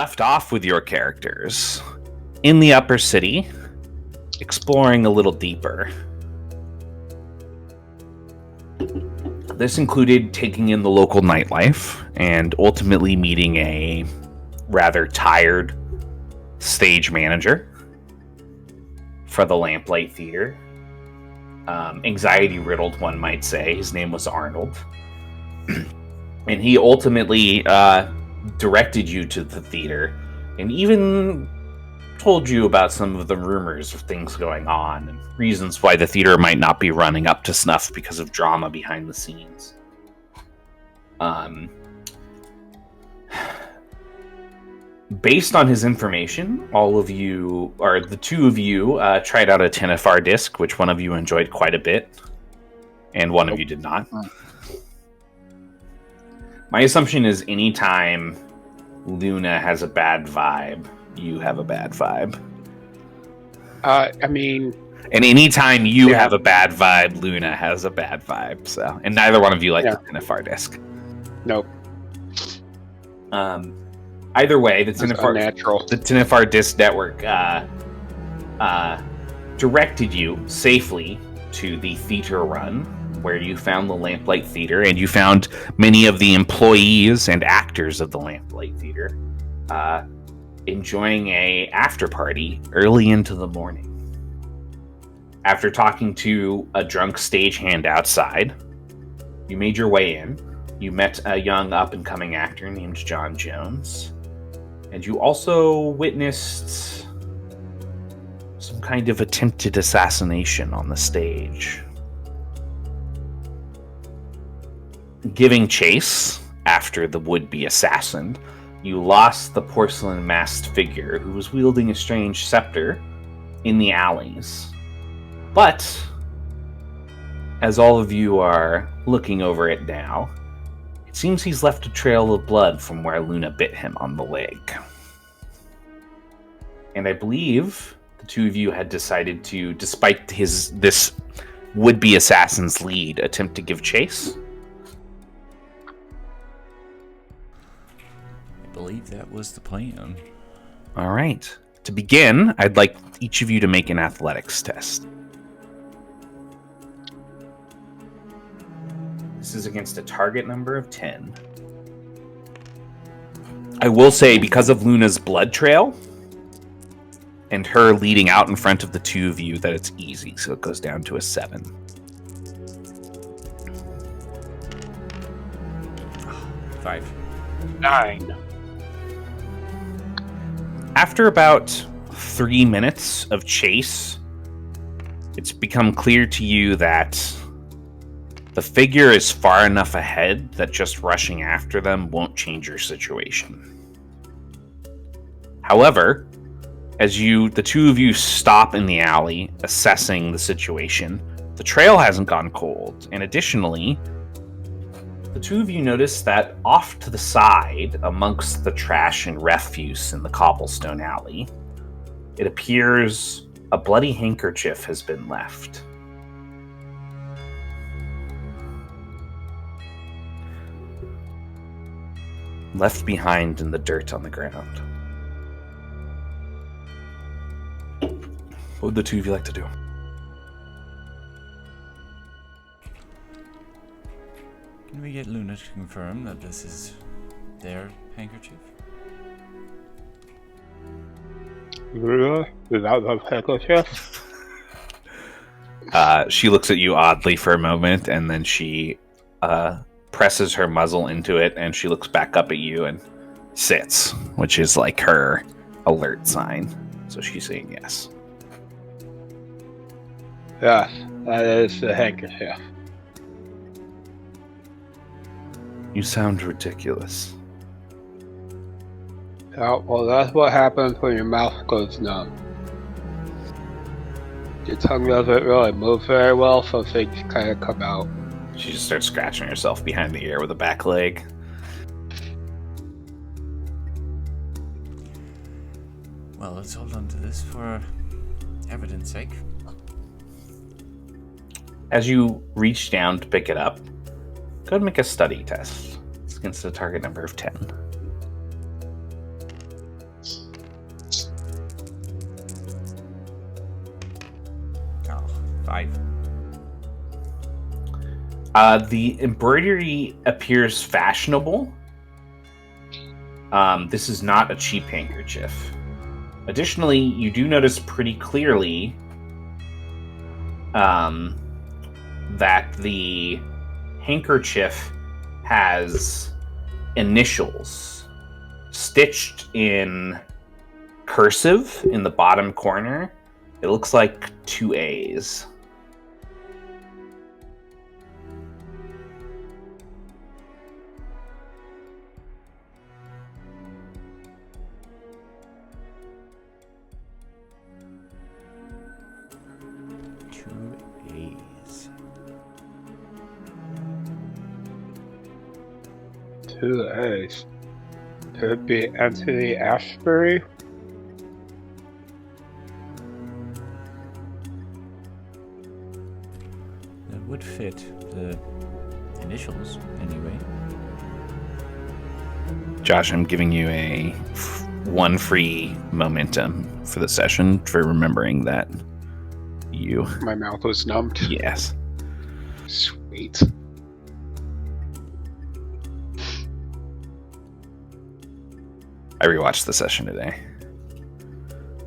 left off with your characters in the upper city, exploring a little deeper. This included taking in the local nightlife and ultimately meeting a rather tired stage manager for the Lamplight Theater. Anxiety-riddled, one might say. His name was Arnold. And he ultimately directed you to the theater and even told you about some of the rumors of things going on and reasons why the theater might not be running up to snuff because of drama behind the scenes. Based on his information, all of you, or the two of you, tried out a Tenafar disc, which one of you enjoyed quite a bit, and one of you did not. My assumption is anytime Luna has a bad vibe, you have a bad vibe. And anytime you have a bad vibe, Luna has a bad vibe. So, and neither one of you like the Tenafar disc. Nope. Either way, the Tenafar disc network directed you safely to the theater run, where you found the Lamplight Theater, and you found many of the employees and actors of the Lamplight Theater enjoying a after party early into the morning. After talking to a drunk stagehand outside, you made your way in. You met a young up-and-coming actor named John Jones, and you also witnessed some kind of attempted assassination on the stage. Giving chase after the would-be assassin, you lost the porcelain-masked figure who was wielding a strange scepter in the alleys. But, as all of you are looking over it now, it seems he's left a trail of blood from where Luna bit him on the leg. And I believe the two of you had decided to, despite this would-be assassin's lead, attempt to give chase. I believe that was the plan. All right. To begin, I'd like each of you to make an athletics test. This is against a target number of 10. I will say, because of Luna's blood trail and her leading out in front of the two of you, that it's easy, so it goes down to a 7. 5. 9. After about 3 minutes of chase, it's become clear to you that the figure is far enough ahead that just rushing after them won't change your situation. However, as the two of you stop in the alley, assessing the situation, the trail hasn't gone cold, and additionally, the two of you notice that off to the side, amongst the trash and refuse in the cobblestone alley, it appears a bloody handkerchief has been left. Left behind in the dirt on the ground. What would the two of you like to do? Can we get Luna to confirm that this is their handkerchief? Luna? Is that the handkerchief? She looks at you oddly for a moment, and then she presses her muzzle into it, and she looks back up at you and sits, which is like her alert sign. So she's saying yes. Yes, that is the handkerchief. You sound ridiculous. Yeah, well, that's what happens when your mouth goes numb. Your tongue doesn't really move very well, so things kind of come out. She just starts scratching herself behind the ear with a back leg. Well, let's hold on to this for evidence sake. As you reach down to pick it up, go ahead and make a study test. It's against a target number of 10. 5. The embroidery appears fashionable. This is not a cheap handkerchief. Additionally, you do notice pretty clearly that the handkerchief has initials stitched in cursive in the bottom corner. It looks like 2 A's. Two A's. Could it be Anthony Ashbury? That would fit the initials, anyway. Josh, I'm giving you one free momentum for the session for remembering that you... My mouth was numbed. Yes. Sweet. I rewatched the session today.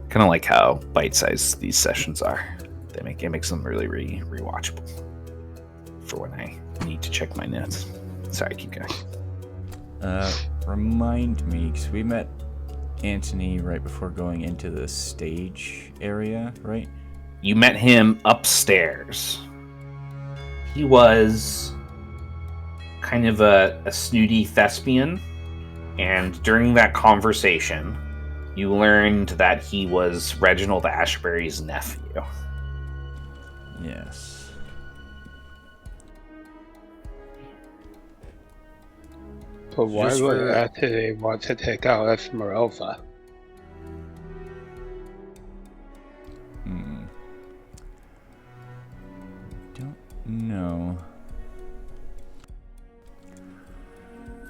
Kind of like how bite-sized these sessions are. It makes them really rewatchable for when I need to check my notes. Sorry, keep going. Remind me, because we met Anthony right before going into the stage area, right? You met him upstairs. He was kind of a snooty thespian, and during that conversation, you learned that he was Reginald Ashbury's nephew. Yes. But why Just would for- Anthony want to take out Esmeralda? Don't know.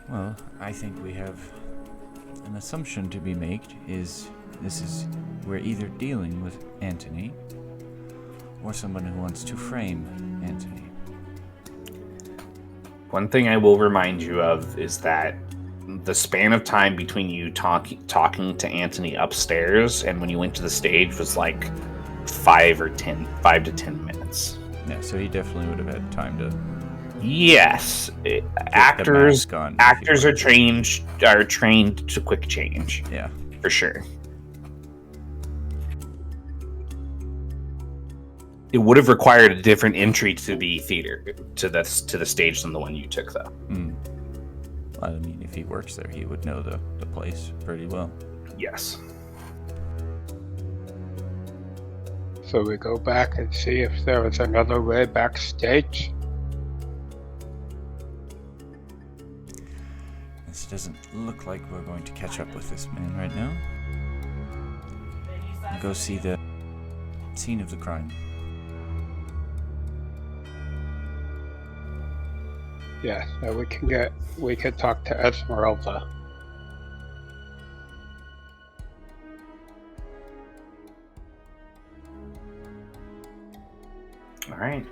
Well, I think we have an assumption to be made we're either dealing with Anthony or someone who wants to frame Anthony. One thing I will remind you of is that the span of time between you talking to Anthony upstairs and when you went to the stage was like 5 to 10 minutes. Yeah, so he definitely would have had time to Yes, get actors the mask on. actors are trained to quick change Yeah. for sure. It would have required a different entry to the theater to the stage than the one you took, though. I mean, if he works there, he would know the place pretty well. Yes. So we go back and see if there was another way backstage. This doesn't look like we're going to catch up with this man right now. We'll go see the scene of the crime. Yeah, so we can talk to Esmeralda. All right.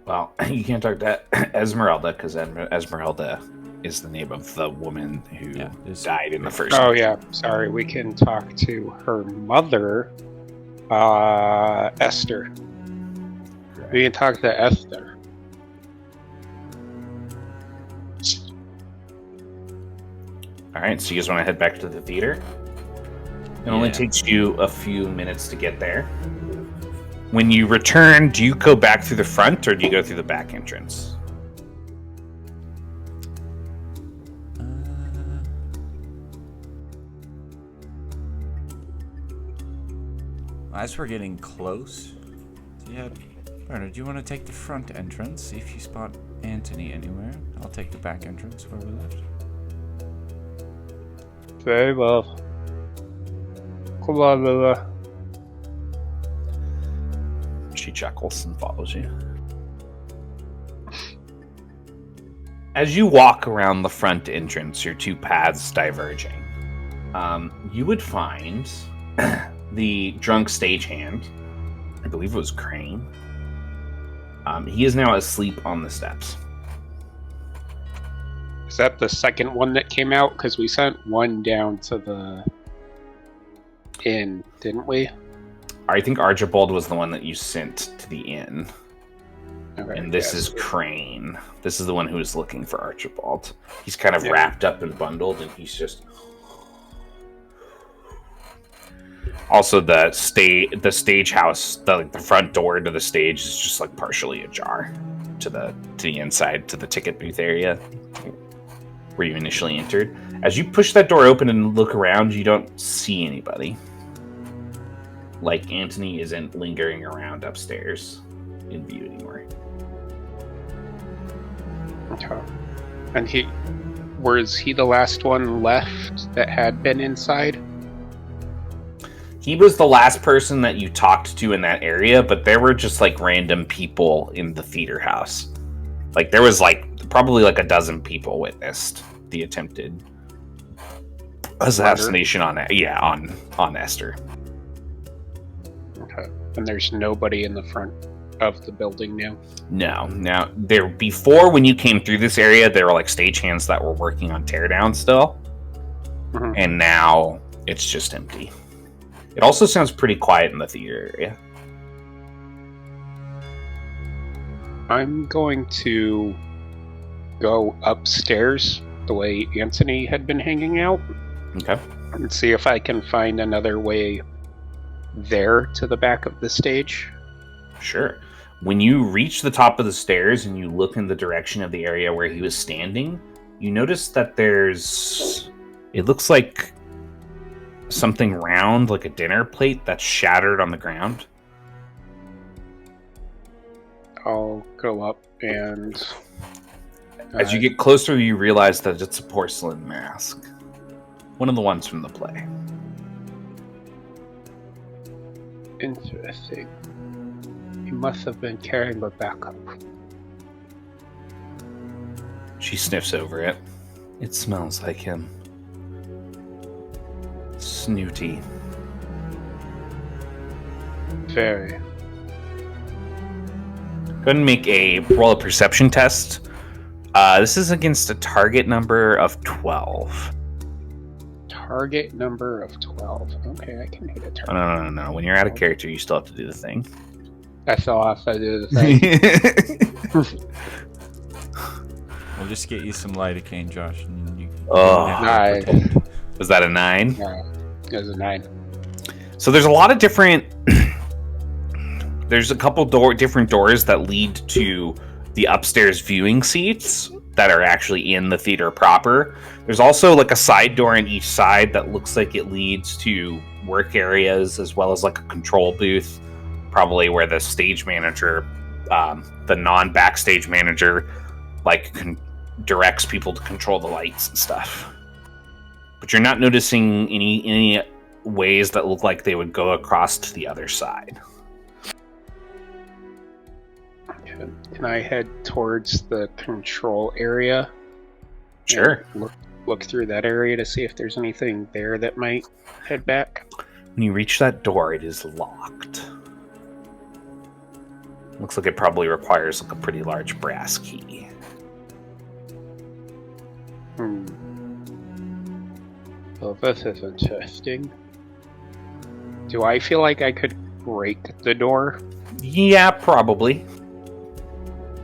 Well, you can't talk to Esmeralda because Esmeralda is the name of the woman who died in the first. Oh yeah, sorry. We can talk to her mother, Esther. We can talk to Esther. All right, so you guys want to head back to the theater? It only takes you a few minutes to get there. When you return, do you go back through the front or do you go through the back entrance? As we're getting close, Bernard, do you want to take the front entrance, see if you spot Anthony anywhere? I'll take the back entrance where we left. Very well. Come on, Lila. She chuckles and follows you. As you walk around the front entrance, your two paths diverging, you would find the drunk stagehand. I believe it was Crane. He is now asleep on the steps. Is that the second one that came out? Because we sent one down to the inn, didn't we? I think Archibald was the one that you sent to the inn. Okay, And this is Crane. This is the one who is looking for Archibald. He's kind of wrapped up and bundled, and he's just... Also, the stage house, the front door to the stage is just like partially ajar to the inside, to the ticket booth area where you initially entered. As you push that door open and look around, you don't see anybody. Like Anthony isn't lingering around upstairs in view anymore. Okay. And was he the last one left that had been inside? He was the last person that you talked to in that area, but there were just like random people in the theater house. Like there was like probably like a dozen people witnessed the attempted assassination on Esther. Okay. And there's nobody in the front of the building now? No. Now before when you came through this area, there were like stagehands that were working on teardown still. Mm-hmm. And now it's just empty. It also sounds pretty quiet in the theater area. I'm going to go upstairs the way Anthony had been hanging out. Okay. And see if I can find another way there to the back of the stage. Sure. When you reach the top of the stairs and you look in the direction of the area where he was standing, you notice that it looks like something round, like a dinner plate, that's shattered on the ground. I'll go up and... As you get closer, you realize that it's a porcelain mask. One of the ones from the play. Interesting. He must have been carrying a backup. She sniffs over it. It smells like him. Snooty. Very. Go ahead and make a roll a perception test. This is against a target number of 12. Target number of 12. Okay, I can hit a target. No. When you're out of character, you still have to do the thing. I still have to do the thing. We'll just get you some lidocaine, Josh. And you Nice. Was that a 9? No, it was a 9. So there's a lot of different... There's a couple different doors that lead to the upstairs viewing seats that are actually in the theater proper. There's also like a side door on each side that looks like it leads to work areas as well as like a control booth, probably where the stage manager, the non-backstage manager, like directs people to control the lights and stuff. But you're not noticing any ways that look like they would go across to the other side. Can I head towards the control area? Sure. Look through that area to see if there's anything there that might head back. When you reach that door, it is locked. Looks like it probably requires like a pretty large brass key. Well, this is interesting. Do I feel like I could break the door? Yeah, probably.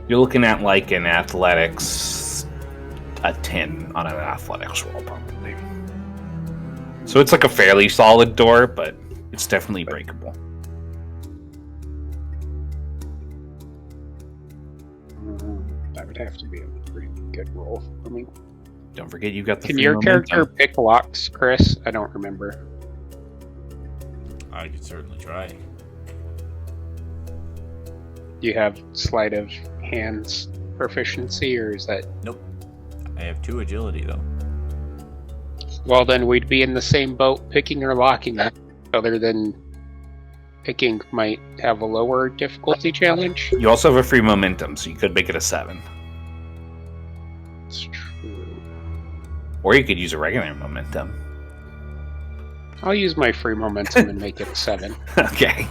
You're looking at like an athletics, a 10 on an athletics roll, probably. So it's like a fairly solid door, but it's definitely breakable. That would have to be a pretty good roll for me. Don't forget you got the. Can your character pick locks, Chris? I don't remember. I could certainly try. Do you have sleight of hands proficiency, or is that... Nope. I have 2 agility, though. Well, then we'd be in the same boat. Picking or locking it, other than picking might have a lower difficulty challenge. You also have a free momentum, so you could make it a 7. It's true. Or you could use a regular momentum. I'll use my free momentum and make it a 7. Okay.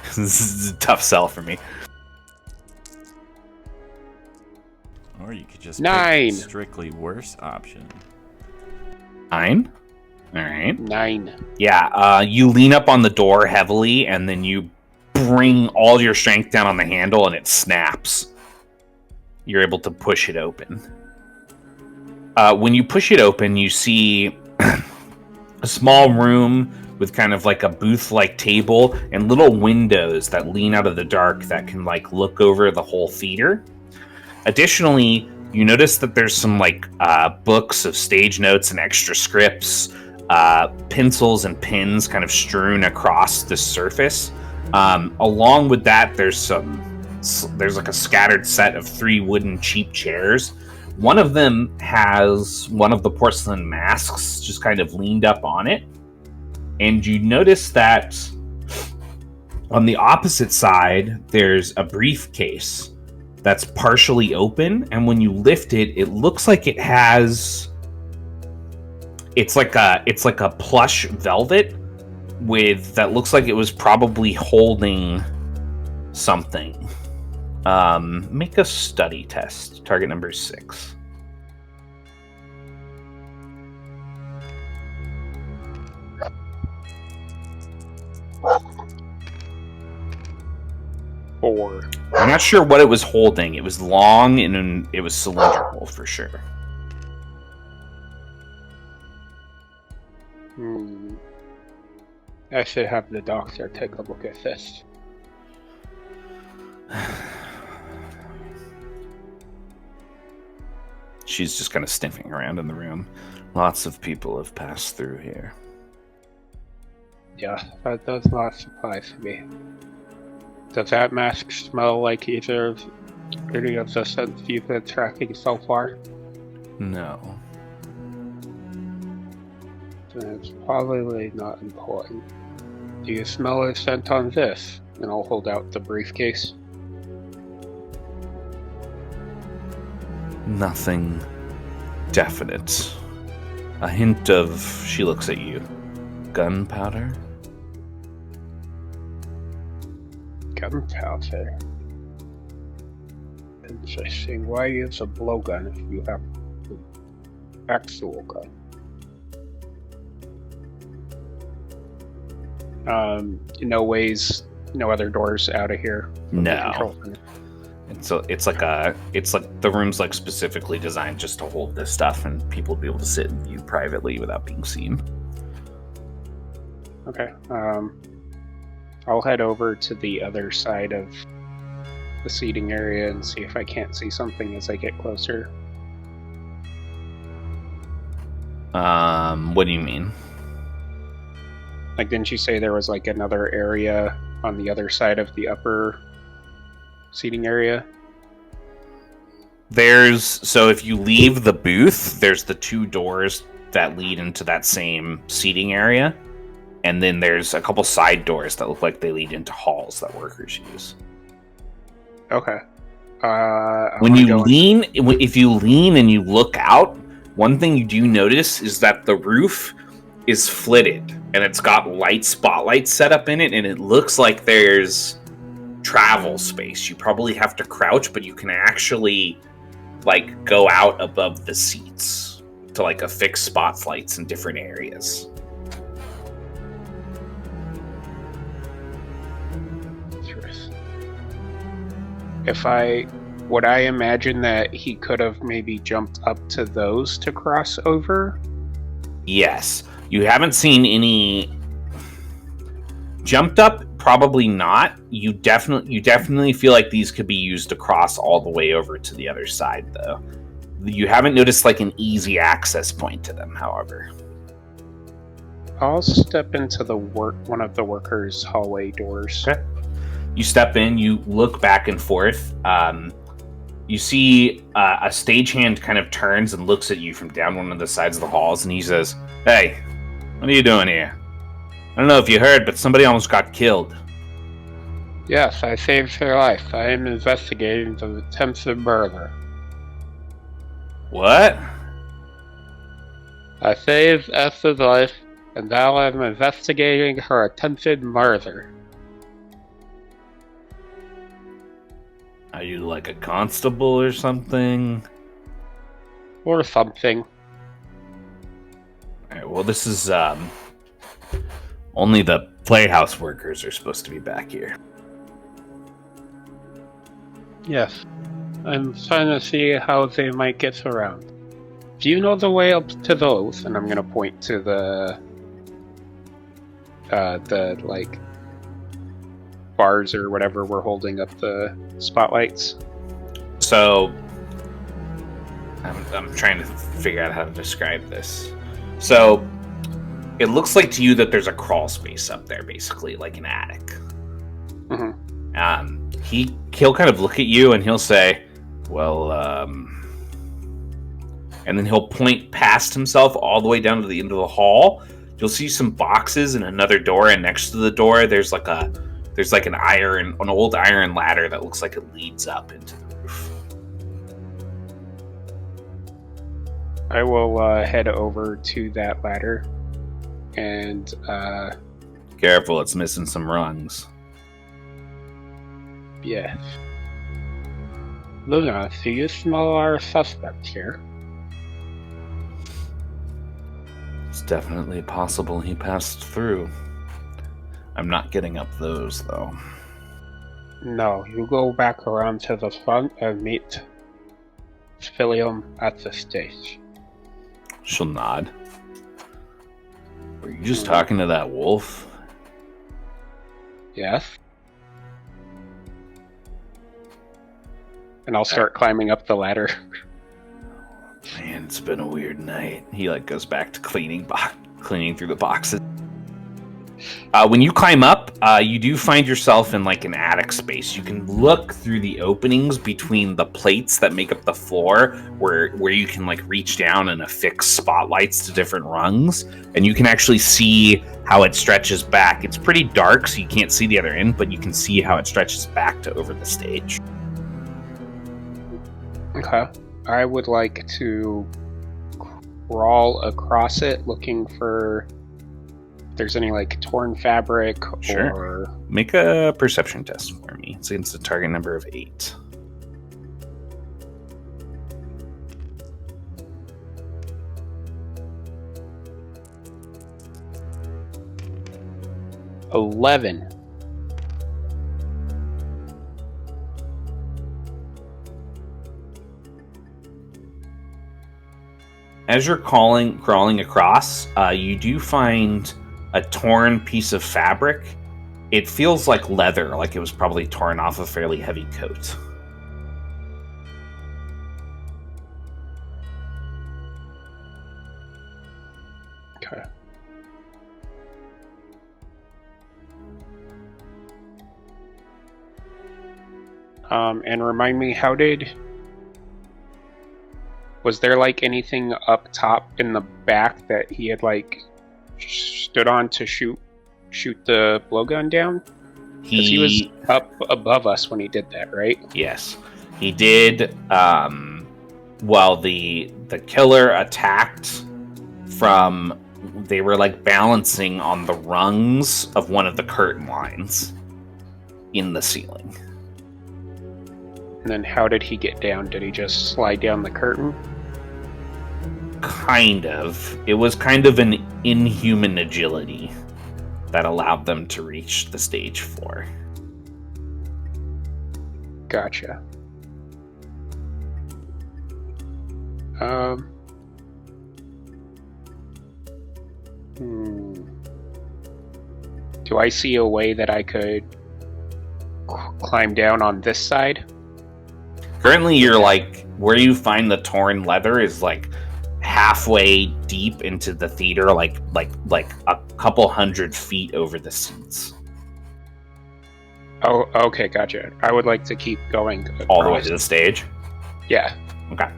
This is a tough sell for me. Or you could just 9. pick the strictly worse option. 9? Alright. 9. Yeah, you lean up on the door heavily, and then you bring all your strength down on the handle, and it snaps. You're able to push it open. When you push it open, you see a small room with kind of like a booth-like table and little windows that lean out of the dark that can like look over the whole theater. Additionally, you notice that there's some like books of stage notes and extra scripts, pencils and pins kind of strewn across the surface. Along with that, there's like a scattered set of 3 wooden cheap chairs. One of them has one of the porcelain masks just kind of leaned up on it. And you notice that on the opposite side, there's a briefcase that's partially open. And when you lift it, it looks like it has... It's like a plush velvet that looks like it was probably holding something. Make a study test. Target number 6. Four. I'm not sure what it was holding. It was long and it was cylindrical for sure. I should have the doctor take a look at this. She's just kind of sniffing around in the room. Lots of people have passed through here. Yeah, that does not surprise me. Does that mask smell like either of any of the scents you've been tracking so far? No. Then it's probably not important. Do you smell a scent on this? And I'll hold out the briefcase. Nothing definite. A hint of... She looks at you. Gunpowder? Gunpowder. Interesting. Why use a blowgun if you have an actual gun? No ways, no other doors out of here. No. It's like the room's like specifically designed just to hold this stuff, and people will be able to sit and view privately without being seen. Okay. I'll head over to the other side of the seating area and see if I can't see something as I get closer. What do you mean? Like, didn't you say there was like another area on the other side of the upper seating area? So if you leave the booth, there's the 2 doors that lead into that same seating area. And then there's a couple side doors that look like they lead into halls that workers use. Okay. If you lean and you look out, one thing you do notice is that the roof is flitted and it's got light spotlights set up in it, and it looks like there's travel space. You probably have to crouch, but you can actually like go out above the seats to like affix spotlights in different areas. Would I imagine that he could have maybe jumped up to those to cross over? Yes. You haven't seen any jumped up, probably not. You definitely feel like these could be used to cross all the way over to the other side, though. You haven't noticed like an easy access point to them, however. I'll step into one of the workers' hallway doors. Okay. You step in, you look back and forth. You see a stagehand kind of turns and looks at you from down one of the sides of the halls, and he says, "Hey, what are you doing here? I don't know if you heard, but somebody almost got killed." Yes, I saved her life. I am investigating the attempted murder. What? I saved Esther's life, and now I'm investigating her attempted murder. Are you like a constable or something? Or something. Alright, well this is, only the playhouse workers are supposed to be back here. Yes. I'm trying to see how they might get around. Do you know the way up to those? And I'm gonna point to the like bars or whatever we're holding up the spotlights. So, I'm trying to figure out how to describe this. So, it looks like to you that there's a crawl space up there, basically, like an attic. Mm-hmm. He'll kind of look at you and he'll say, well, and then he'll point past himself all the way down to the end of the hall. You'll see some boxes and another door, and next to the door, there's like an old iron ladder that looks like it leads up into the roof. I will head over to that ladder and Careful, it's missing some rungs. yeah. Luna, do you smell our suspect here? It's definitely possible he passed through. I'm not getting up those, though. No, you go back around to the front and meet Philium at the stage. She'll nod. Were you just talking to that wolf? Yes. And I'll start climbing up the ladder. Man, it's been a weird night. He goes back to cleaning through the boxes. When you climb up, you do find yourself in an attic space. You can look through the openings between the plates that make up the floor, where you can reach down and affix spotlights to different rungs, and you can actually see how it stretches back. It's pretty dark, so you can't see the other end, but you can see how it stretches back to over the stage. Okay. I would like to crawl across it looking for if there's any torn fabric Sure. or... Make a perception test for me. It's against a target number of 8. $11. As you're crawling across, you do find a torn piece of fabric. It feels like leather, like it was probably torn off a fairly heavy coat. Okay. And remind me, was there anything up top in the back that he had stood on to shoot the blowgun down? Because he was up above us when he did that, right? Yes, he did. While the killer attacked from, they were balancing on the rungs of one of the curtain lines in the ceiling. And then how did he get down? Did he just slide down the curtain? Kind of. It was kind of an inhuman agility that allowed them to reach the stage floor. Gotcha. Do I see a way that I could climb down on this side? Currently, you're where you find the torn leather is halfway deep into the theater, like a couple 100 feet over the seats. Oh, okay, gotcha. I would like to keep going across. All the way to the stage? Yeah. Okay.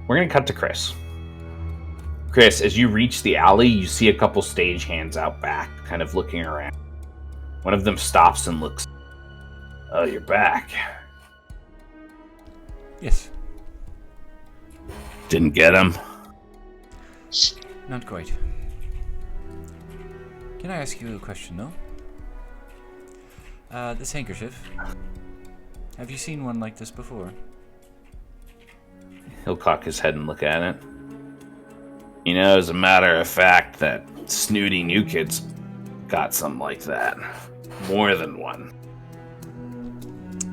We're going to cut to Chris. Chris, as you reach the alley, you see a couple stagehands out back, kind of looking around. One of them stops and looks. Oh, you're back. Yes. Didn't get him. Not quite. Can I ask you a question, though? This handkerchief. Have you seen one like this before? He'll cock his head and look at it. You know, as a matter of fact, that snooty new kid's got something like that. More than one.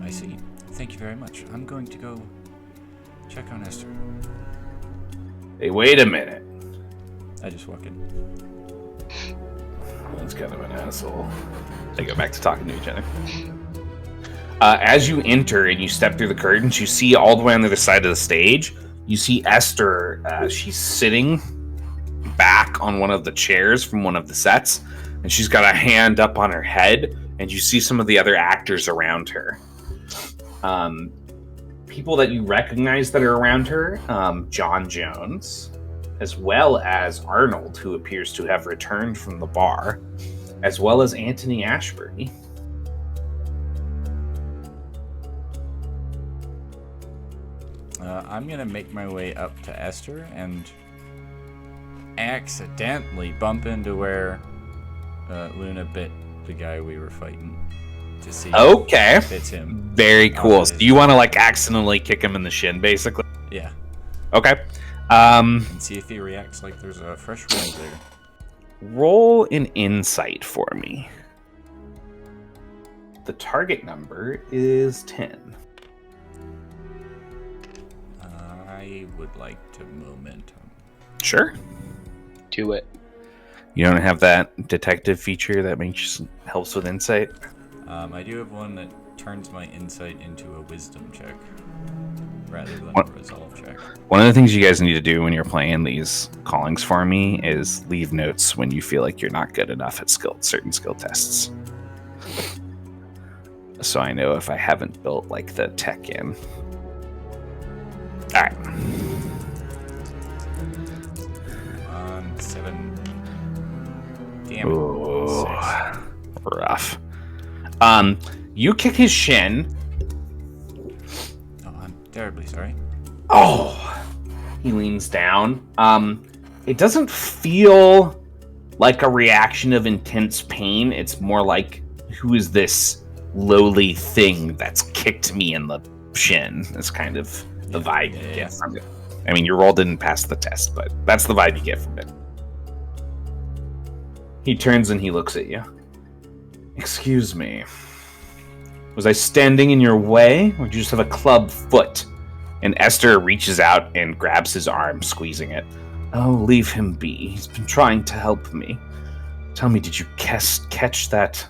I see. Thank you very much. I'm going to go check on Esther. Hey, wait a minute. I just walk in. That's kind of an asshole. They go back to talking to each other. As you enter and you step through the curtains, you see all the way on the other side of the stage, you see Esther. She's sitting back on one of the chairs from one of the sets, and she's got a hand up on her head, and you see some of the other actors around her. People that you recognize that are around her, John Jones, as well as Arnold, who appears to have returned from the bar, as well as Anthony Ashbury. I'm gonna make my way up to Esther and accidentally bump into where Luna bit the guy we were fighting to see if it's him. Very cool. So you want to like accidentally kick him in the shin, basically? Yeah. Okay. And see if he reacts like there's a fresh wound there. Roll an insight for me. The target number is 10. I would like to momentum. Sure. Do it. You don't have that detective feature that helps with insight? I do have one that turns my insight into a wisdom check rather than What? a resolve check. One of the things you guys need to do when you're playing these callings for me is leave notes when you feel like you're not good enough at certain skill tests. So I know if I haven't built like the tech in. All right. 7. Damn it. Ooh, 6. rough. You kick his shin. Oh, I'm terribly sorry. Oh, he leans down. It doesn't feel like a reaction of intense pain. It's more like, who is this lowly thing that's kicked me in the shin? That's kind of the vibe you get from it. I mean, your roll didn't pass the test, but that's the vibe you get from it. He turns and he looks at you. Excuse me. Was I standing in your way, or did you just have a club foot? And Esther reaches out and grabs his arm, squeezing it. Oh, leave him be. He's been trying to help me. Tell me, did you catch that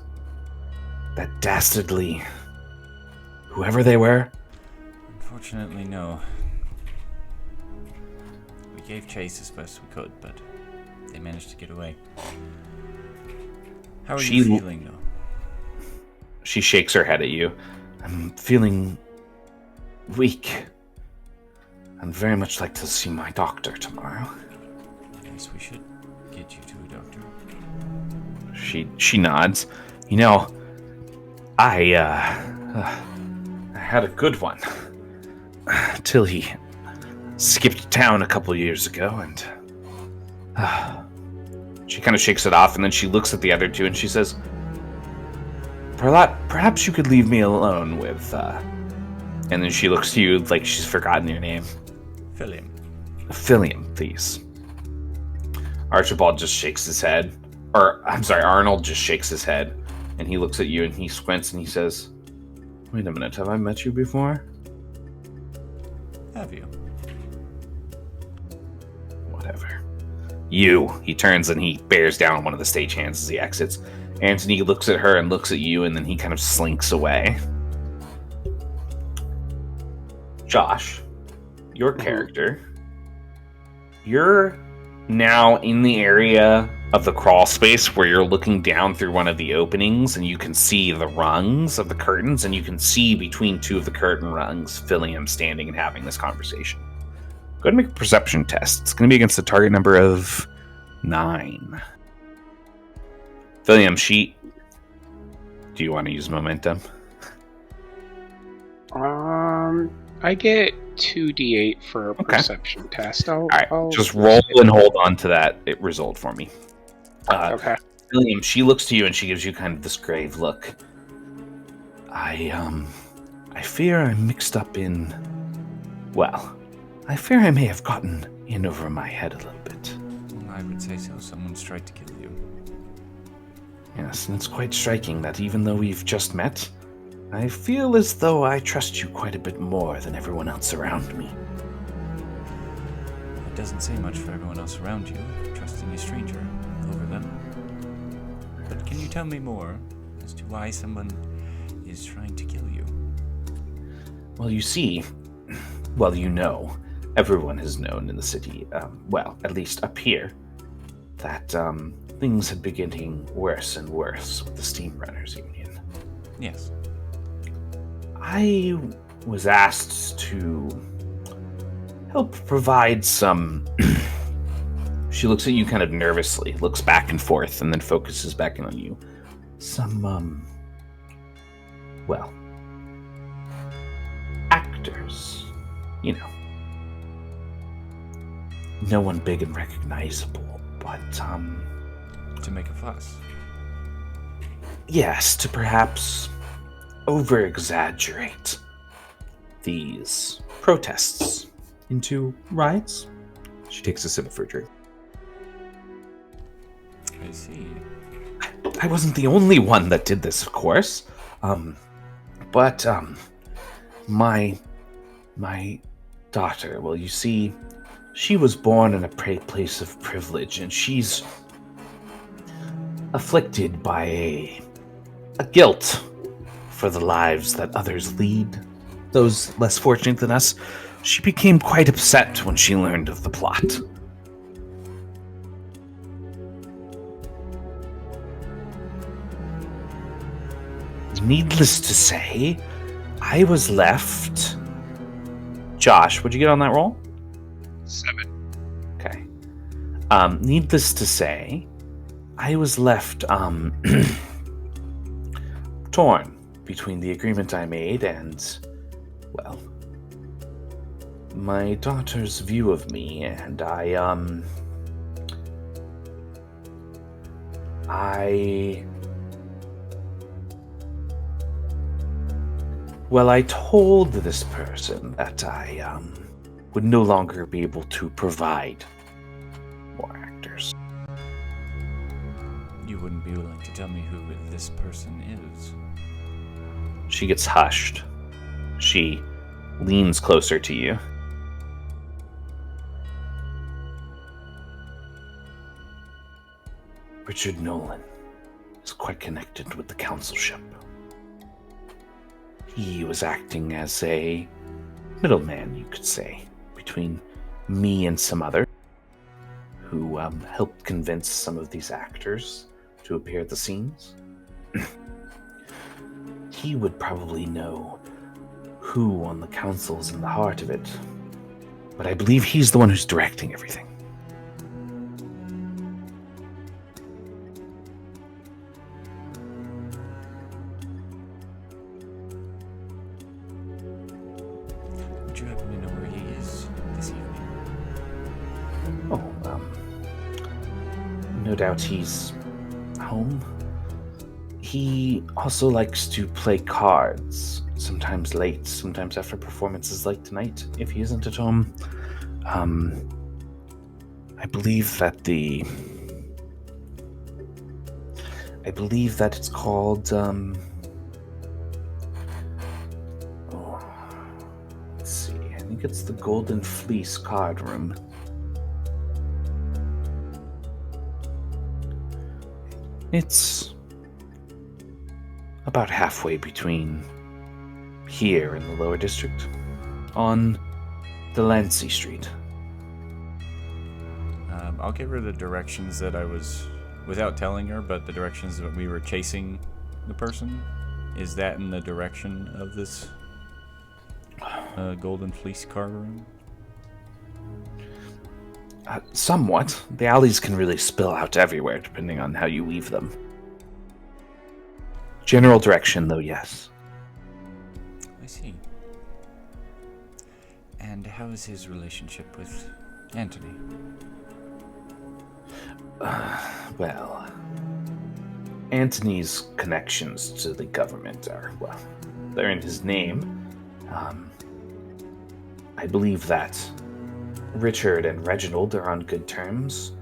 dastardly... whoever they were? Unfortunately, no. We gave chase as best we could, but they managed to get away. How are you feeling, though? She shakes her head at you. I'm feeling weak. I'd very much like to see my doctor tomorrow. Yes, we should get you to a doctor. She nods. You know, I had a good one. Till he skipped town a couple years ago, and she kind of shakes it off, and then she looks at the other two and she says, perhaps you could leave me alone with, and then she looks to you like she's forgotten your name. Philium, please. Archibald just shakes his head. Arnold just shakes his head, and he looks at you and he squints and he says, wait a minute, have I met you before? Have you? Whatever. He turns and he bears down on one of the stagehands as he exits. Anthony looks at her and looks at you, and then he kind of slinks away. Josh, your character, you're now in the area of the crawl space where you're looking down through one of the openings, and you can see the rungs of the curtains, and you can see between two of the curtain rungs Philium standing and having this conversation. Go ahead and make a perception test. It's going to be against the target number of 9. Philium, do you want to use momentum? I get 2d8 for a perception test. All right, just roll and hold on to that result for me. Okay. William, she looks to you and she gives you kind of this grave look. I fear I'm mixed up in... Well, I fear I may have gotten in over my head a little bit. Well, I would say so. Someone's tried to kill you. Yes, and it's quite striking that even though we've just met, I feel as though I trust you quite a bit more than everyone else around me. It doesn't say much for everyone else around you, trusting a stranger over them. But can you tell me more as to why someone is trying to kill you? Well, you see, everyone has known in the city, at least up here, that things had been getting worse and worse with the Steamrunners Union. Yes. I was asked to help provide some... She looks at you kind of nervously, looks back and forth, and then focuses back in on you. Some, actors. You know. No one big and recognizable, but, To make a fuss. Yes, to perhaps over-exaggerate these protests into riots. She takes a sip of her drink. I see. I wasn't the only one that did this, of course. But my daughter, well, you see, she was born in a place of privilege, and she's afflicted by a guilt for the lives that others lead, those less fortunate than us. She became quite upset when she learned of the plot. Needless to say, I was left... Josh, what'd you get on that roll? 7. Okay. Needless to say, I was left, torn between the agreement I made and, well, my daughter's view of me, and I told this person that I would no longer be able to provide more actors. You wouldn't be willing to tell me who this person is. She gets hushed. She leans closer to you. Richard Nolan is quite connected with the councilship. He was acting as a middleman, you could say, between me and some other who helped convince some of these actors to appear at the scenes. He would probably know who on the council's in the heart of it, but I believe he's the one who's directing everything. Would you happen to know where he is this evening? Oh, no doubt he's home. He also likes to play cards, sometimes late, sometimes after performances like tonight, if he isn't at home. I believe that it's called, let's see, I think it's the Golden Fleece card room. It's about halfway between here and the lower district, on Delancey Street. I'll give her the directions that I was, without telling her, but the directions that we were chasing the person. Is that in the direction of this Golden Fleece card room? Somewhat. The alleys can really spill out everywhere, depending on how you weave them. General direction, though, yes. I see. And And how is his relationship with Anthony? Well, Antony's connections to the government are, well, they're in his name. I believe that Richard and Reginald are on good terms,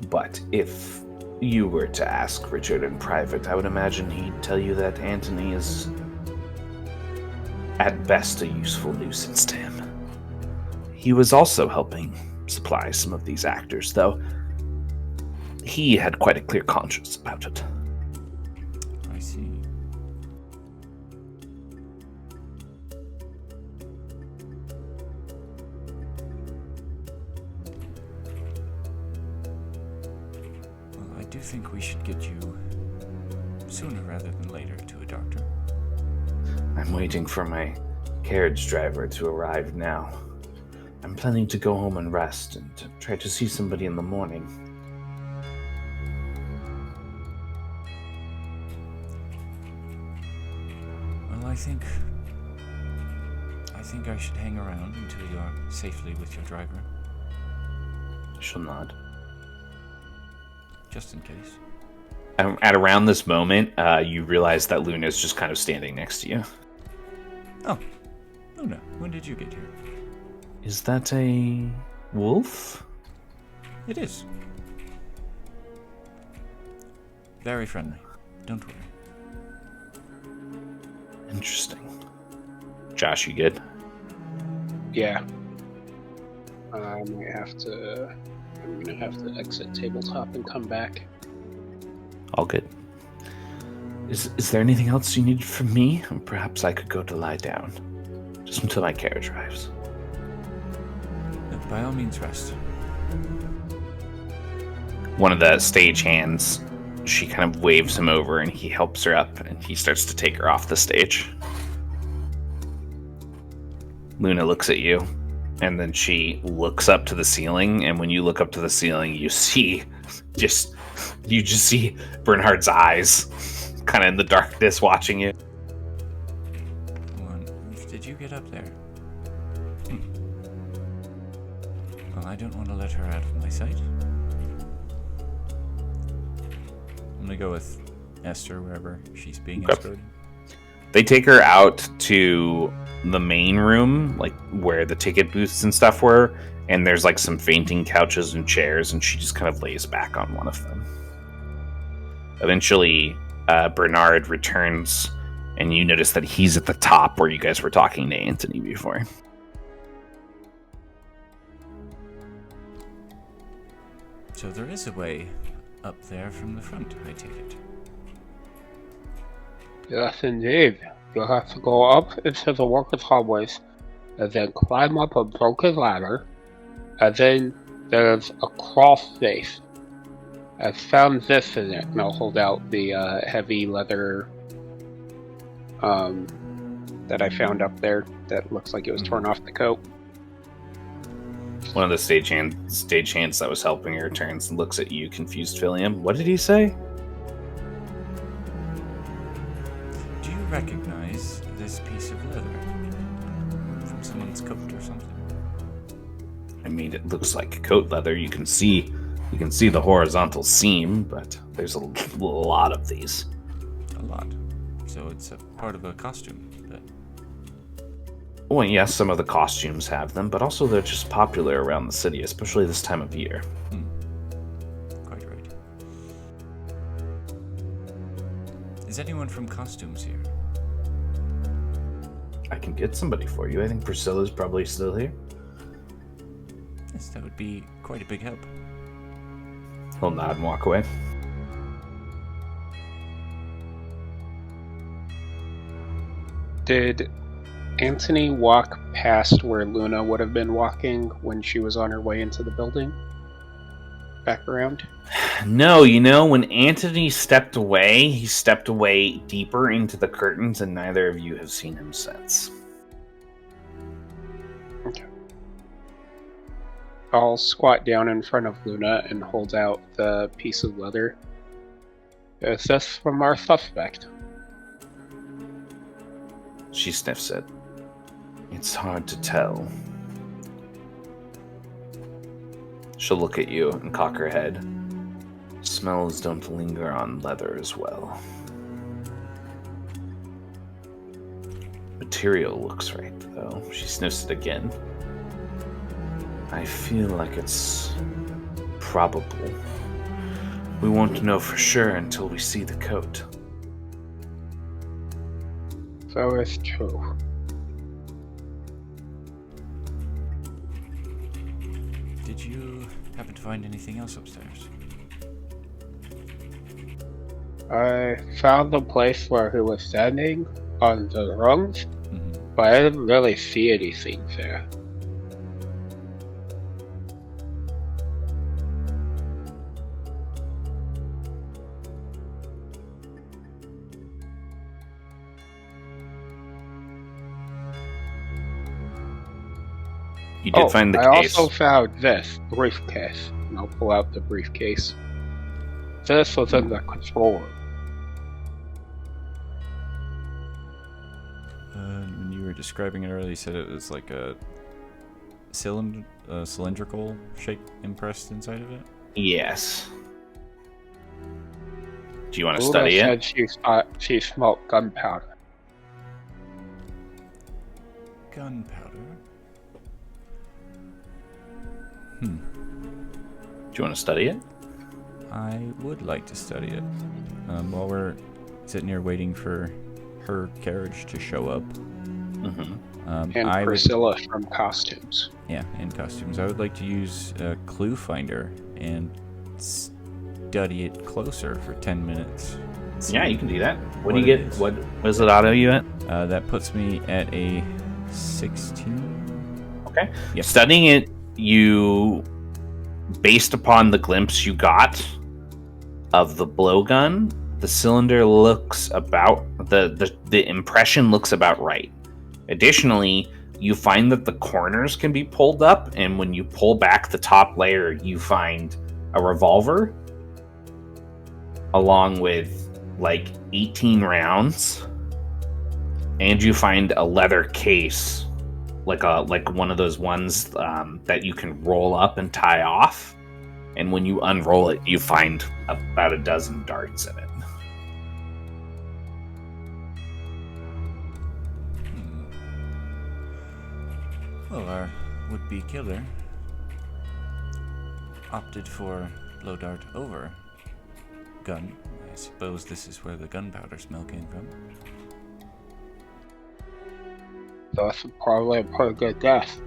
but if you were to ask Richard in private, I would imagine he'd tell you that Antony is at best a useful nuisance to him. He was also helping supply some of these actors, though he had quite a clear conscience about it. I see. Well, I do think we should get you sooner rather than later to a doctor. I'm waiting for my carriage driver to arrive now. I'm planning to go home and rest and to try to see somebody in the morning. Well, I think I should hang around until you're safely with your driver, She'll nod. just in case. At around this moment, you realize that Luna's just kind of standing next to you. Oh, Luna, when did you get here? Is that a wolf? It is. Very friendly. Don't worry. Interesting. Josh, you good? Yeah. I'm gonna have to exit tabletop and come back. All good. Is there anything else you need from me? Or perhaps I could go to lie down. Just until my carriage arrives. No, by all means, rest. One of the stagehands, she kind of waves him over and he helps her up and he starts to take her off the stage. Luna looks at you and then she looks up to the ceiling, and when you look up to the ceiling, you just see Bernhard's eyes kind of in the darkness watching you. Did you get up there? Well, I don't want to let her out of my sight. I'm gonna go with Esther wherever she's being escorted. They take her out to the main room, like where the ticket booths and stuff were, and there's like some fainting couches and chairs, and she just kind of lays back on one of them. Eventually, Bernard returns, and you notice that he's at the top where you guys were talking to Anthony before. So there is a way up there from the front, I take it. Yes, indeed. You'll have to go up into the workers' hallways, and then climb up a broken ladder, and then there's a crawl space. I found this in it, and I'll hold out the heavy leather that I found up there that looks like it was torn off the coat. One of the stagehands that was helping her turns and looks at you, confused, Philium. What did he say? Do you recognize this piece of leather from someone's coat or something? I mean, it looks like coat leather. You can see the horizontal seam, but there's a lot of these. A lot. So it's a part of a costume. Well, yes, some of the costumes have them, but also they're just popular around the city, especially this time of year. Quite right. Is anyone from costumes here? I can get somebody for you. I think Priscilla's probably still here. Yes, that would be quite a big help. He'll nod and walk away. Did Anthony walk past where Luna would have been walking when she was on her way into the building? Back around? No, when Anthony stepped away, he stepped away deeper into the curtains, and neither of you have seen him since. Okay. I'll squat down in front of Luna and hold out the piece of leather. Is this from our suspect? She sniffs it. It's hard to tell. She'll look at you and cock her head. Smells don't linger on leather as well. Material looks right, though. She sniffs it again. I feel like it's probable. We won't know for sure until we see the coat. So it's true. Did you happen to find anything else upstairs? I found the place where he was standing on the rungs, but I didn't really see anything there. You did find the I case. also found this briefcase. And I'll pull out the briefcase. This was in the control room. When you were describing it earlier, you said it was like a cylindrical shape impressed inside of it? Yes. Do you want to Luna study said it? she smelled gunpowder. Gunpowder? Do you want to study it? I would like to study it. While we're sitting here waiting for her carriage to show up. And Priscilla from costumes. Yeah, and costumes. I would like to use a clue finder and study it closer for 10 minutes. Yeah, you can do that. What do you get? What does it auto you at? That puts me at a 16. Okay. Yep. Studying it, you, based upon the glimpse you got of the blowgun, the cylinder looks about the impression looks about right. Additionally, you find that the corners can be pulled up, and when you pull back the top layer, you find a revolver along with like 18 rounds, and you find a leather case, like one of those ones that you can roll up and tie off. And when you unroll it, you find about a dozen darts in it. Well, our would-be killer opted for blow dart over gun. I suppose this is where the gunpowder smell came from. That's probably a pretty good guess.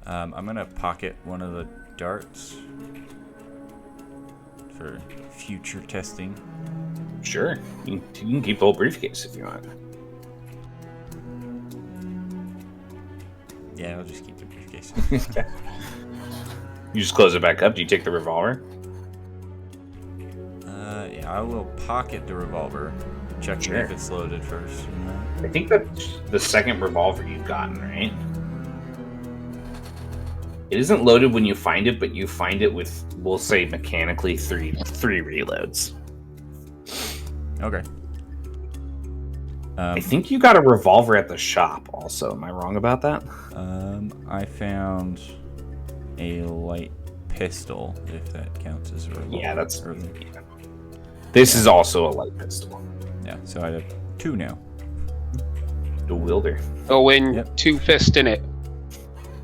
I'm gonna pocket one of the darts for future testing. Sure. You can keep the whole briefcase if you want. Yeah, I'll just keep the briefcase. You just close it back up. Do you take the revolver? Yeah, I will pocket the revolver, check Sure. if it's loaded first. I think that's the second revolver you've gotten, right? It isn't loaded when you find it, but you find it with, we'll say, mechanically three reloads. Okay. I think you got a revolver at the shop also. Am I wrong about that? I found a light pistol, if that counts as a revolver. Yeah, This is also a light pistol. Yeah, so I have two now. Dual wielder. Go in, Yep. two fists in it.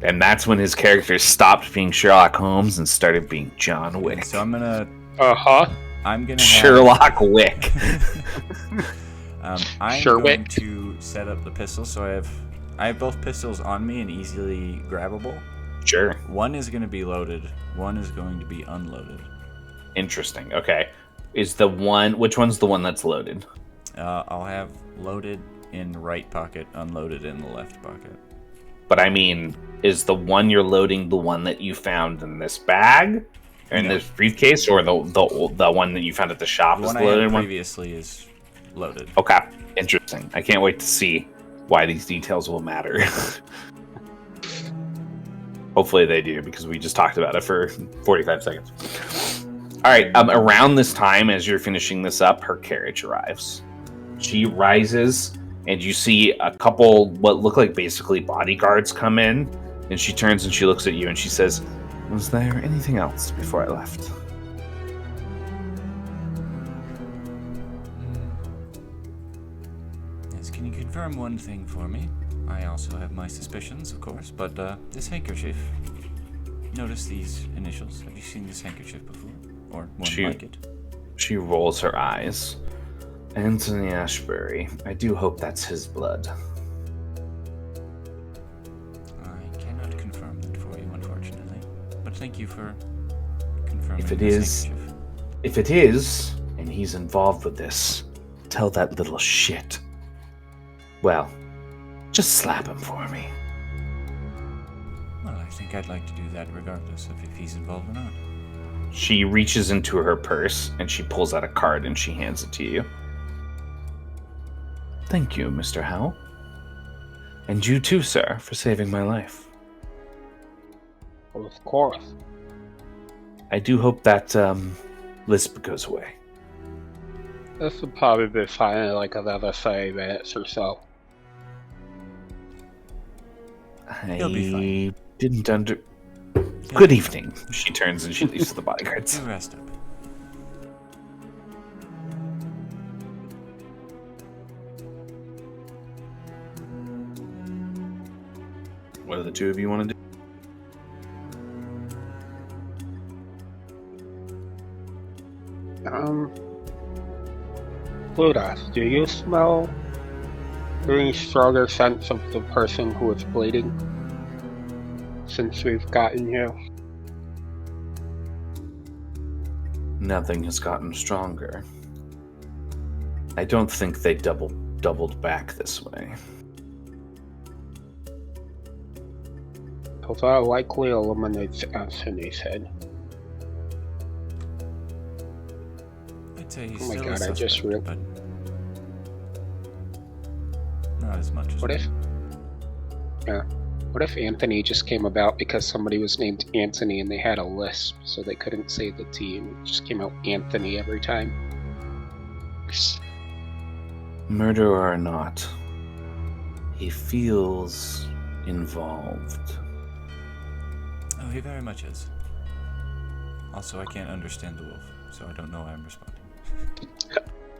And that's when his character stopped being Sherlock Holmes and started being John Wick. So I'm gonna have... Sherlock Wick. I'm going to set up the pistol, so I have both pistols on me and easily grabbable. Sure. One is going to be loaded. One is going to be unloaded. Interesting. Okay. Which one's the one that's loaded? I'll have loaded in the right pocket, unloaded in the left pocket. But I mean, is the one you're loading the one that you found in this bag? Or in this briefcase? Or the one that you found at the shop is the loaded one? Previously is loaded. Okay. Interesting. I can't wait to see why these details will matter. Hopefully they do, because we just talked about it for 45 seconds. All right. Around this time, as you're finishing this up, her carriage arrives. She rises and you see a couple what look like basically bodyguards come in, and she turns and she looks at you and she says, "Was there anything else before I left?" Yes, can you confirm one thing for me? I also have my suspicions, of course, but this handkerchief. Notice these initials. Have you seen this handkerchief before? Or one like it? She rolls her eyes. Anthony Ashbury. I do hope that's his blood. I cannot confirm that for you, unfortunately. But thank you for confirming If it this is, handkerchief. if it is, and he's involved with this, tell that little shit. Well, just slap him for me. Well, I think I'd like to do that regardless of if he's involved or not. She reaches into her purse and she pulls out a card and she hands it to you. Thank you, Mr. Howell. And you too, sir, for saving my life. Well, of course. I do hope that lisp goes away. This will probably be fine in like another 30 minutes or so. He'll be fine. Didn't under... Good evening. She turns and she leaves the bodyguards. You rest up. What do the two of you want to do? Ludas, do you smell any stronger sense of the person who is bleeding since we've gotten here? Nothing has gotten stronger. I don't think they doubled back this way. Because that likely eliminates Anthony's head. I'd say he's Oh my still god, a I suspect, just real. but not as much as What if? Yeah. What if Anthony just came about because somebody was named Anthony and they had a lisp, so they couldn't say the T and it just came out Anthony every time? Murder or not, he feels involved. Oh, he very much is. Also, I can't understand the wolf, so I don't know how I'm responding.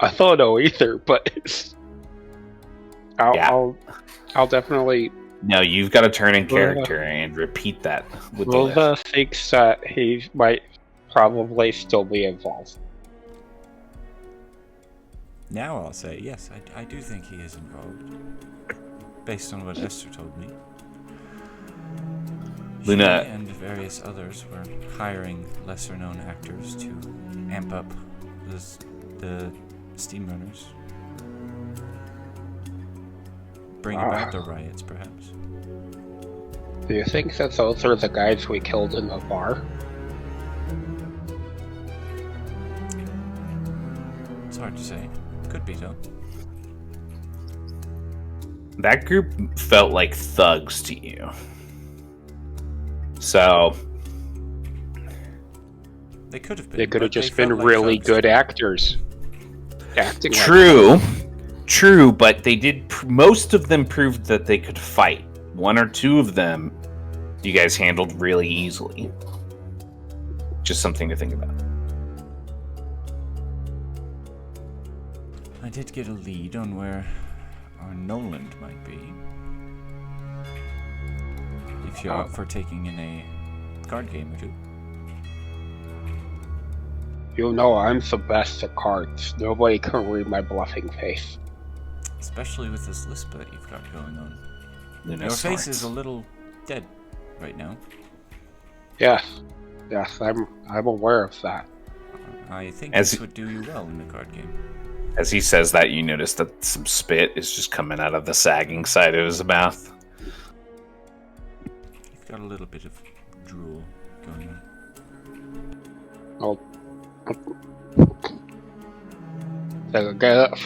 I thought no either, but I'll definitely. No, you've got to turn in character and repeat that with the Rosa list. thinks that he might probably still be involved. Now I'll say, yes, I do think he is involved. Based on what Esther told me. Luna- She and various others were hiring lesser-known actors to amp up the steam runners. Bring about the riots, perhaps. Do you think that those are the guys we killed in the bar? It's hard to say. Could be, though. That group felt like thugs to you. So They could have been. They could have but just they been felt like really thugs. good actors. Acting like true, but they did. Most of them proved that they could fight. One or two of them, you guys handled really easily. Just something to think about. I did get a lead on where our Noland might be. If you're up for taking in a card game or two. You know I'm the best at cards. Nobody can read my bluffing face. Especially with this lisp that you've got going on. Luna Your face snorts. is a little dead right now. Yes, I'm aware of that. I think As this would do you well in the card game. As he says that, you notice that some spit is just coming out of the sagging side of his mouth. You've got a little bit of drool going on. I'll take a get up.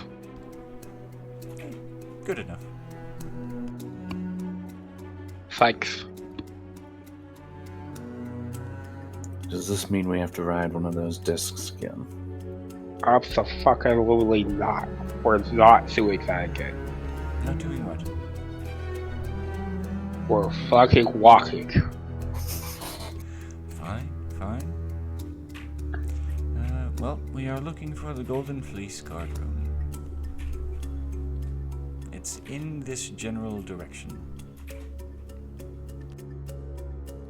Good enough. Thanks. Does this mean we have to ride one of those discs again? Absolutely not. We're not doing that again. Not doing what? We're fucking walking. Fine. Well, we are looking for the Golden Fleece guard room. It's in this general direction.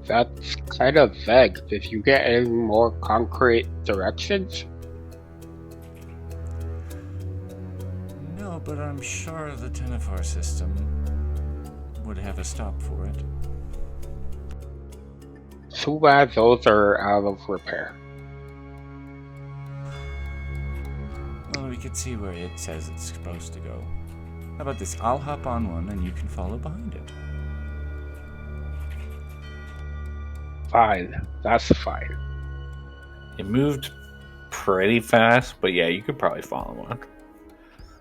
That's kind of vague. Did you get any more concrete directions? No, but I'm sure the Tenafar system would have a stop for it. Too bad those are out of repair. Well, we could see where it says it's supposed to go. How about this? I'll hop on one and you can follow behind it. Fine. That's fine. It moved pretty fast, but yeah, you could probably follow one.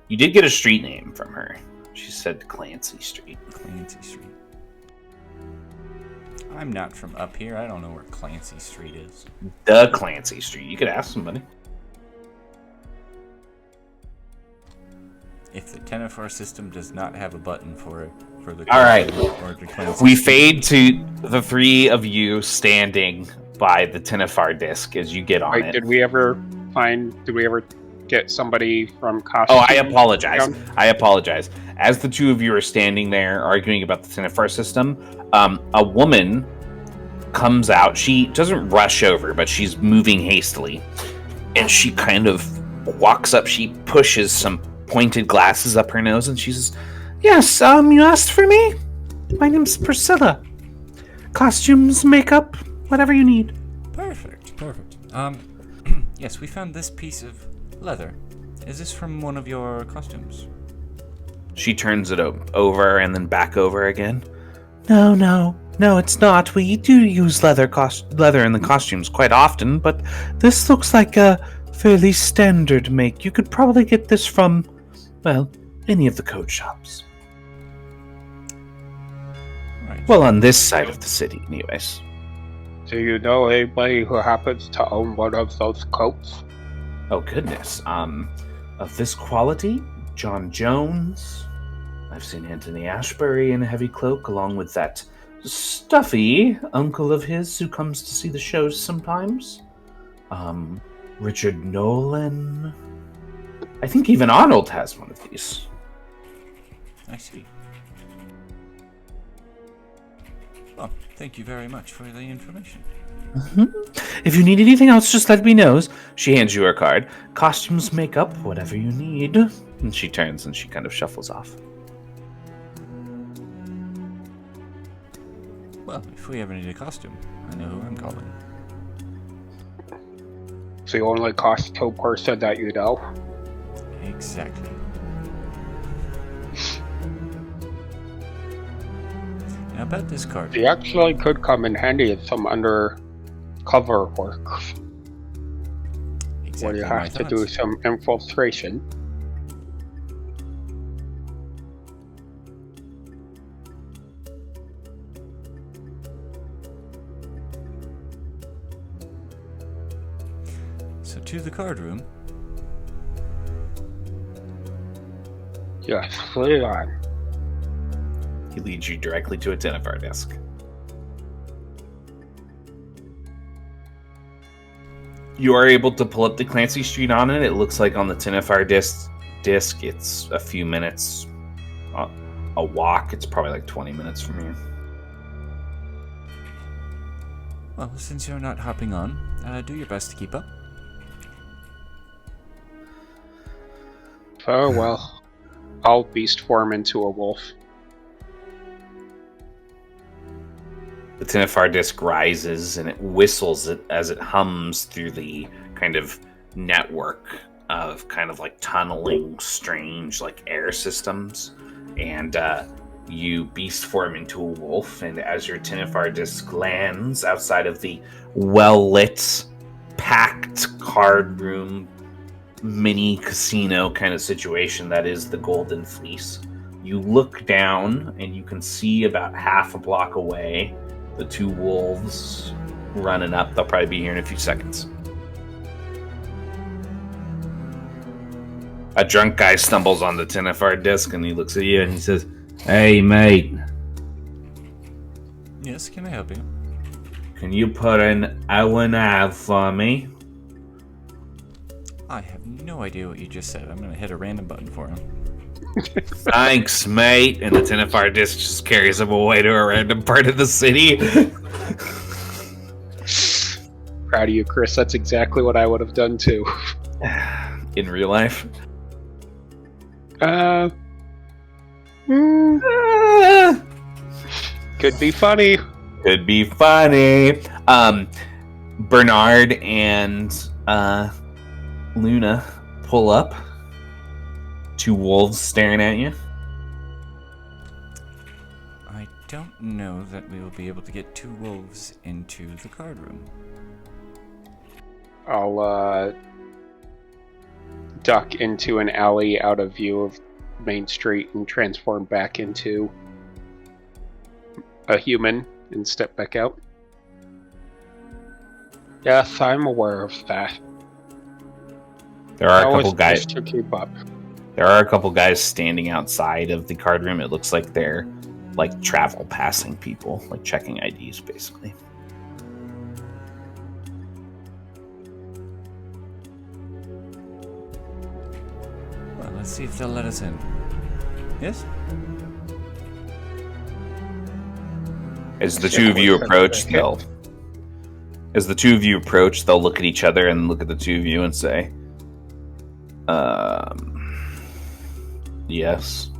You did get a street name from her. She said Clancy Street. Clancy Street. I'm not from up here. I don't know where Clancy Street is. The Clancy Street. You could ask somebody. If the Tenafar system does not have a button for the All right. or the Clancy We Street. fade to the three of you standing by the Tenafar disc as you get on Wait, it. did we ever get somebody from costume? Oh, I apologize. down? I apologize. As the two of you are standing there arguing about the Tenafar system, a woman comes out. She doesn't rush over, but she's moving hastily. And she kind of walks up. She pushes some pointed glasses up her nose, and she says, "Yes, you asked for me? My name's Priscilla. Costumes, makeup, whatever you need." Perfect. Yes, we found this piece of leather. Is this from one of your costumes? She turns it over and then back over again. No, it's not. We do use leather in the costumes quite often, but this looks like a fairly standard make. You could probably get this from, well, any of the code shops. Right. Well, on this side of the city, anyways. Do you know anybody who happens to own one of those coats? Oh, goodness. Of this quality, John Jones. I've seen Anthony Ashbury in a heavy cloak, along with that stuffy uncle of his who comes to see the shows sometimes. Richard Nolan. I think even Arnold has one of these. I see. Well, thank you very much for the information. If you need anything else, just let me know. She hands you her card. Costumes, makeup, whatever you need. And she turns and she kind of shuffles off. Well, if we ever need a costume, I know who I'm calling. It's the only costume person that you know. Exactly. Now about this card. He actually could come in handy in some undercover work Exactly where you my have to do thoughts. some infiltration. So to the card room. Yes, lead on. He leads you directly to a Tenafar desk. You are able to pull up the Clancy Street on it. It looks like on the Tenafar disc it's a few minutes. A walk. It's probably like 20 minutes from here. Well, since you're not hopping on, do your best to keep up. Oh well. I'll beast form into a wolf. The Tenafar disc rises and it whistles as it hums through the kind of network of kind of like tunneling, strange like air systems. And you beast form into a wolf. And as your Tenafar disc lands outside of the well-lit, packed card room, mini casino kind of situation that is the Golden Fleece, you look down and you can see about half a block away the two wolves running up. They'll probably be here in a few seconds. A drunk guy stumbles on the Tenafar disc and he looks at you and he says, "Hey, mate, Yes, can I help you? can you put an O&A for me?" I have no idea what you just said. I'm gonna hit a random button for him. "Thanks, mate." And the Tenafar disc just carries him away to a random part of the city. Proud of you, Chris. That's exactly what I would have done too. In real life. Could be funny. Could be funny. Bernard and Luna pull up. Two wolves staring at you. I don't know that we will be able to get 2 wolves into the card room. I'll duck into an alley out of view of Main Street and transform back into a human and step back out. Yes, I'm aware of that. There are a How couple is guys. this to keep up? There are a couple guys standing outside of the card room. It looks like they're like travel passing people, like checking IDs, basically. Well, let's see if they'll let us in. Yes? As the two of you approach, they'll look at each other and look at the two of you and say, yes.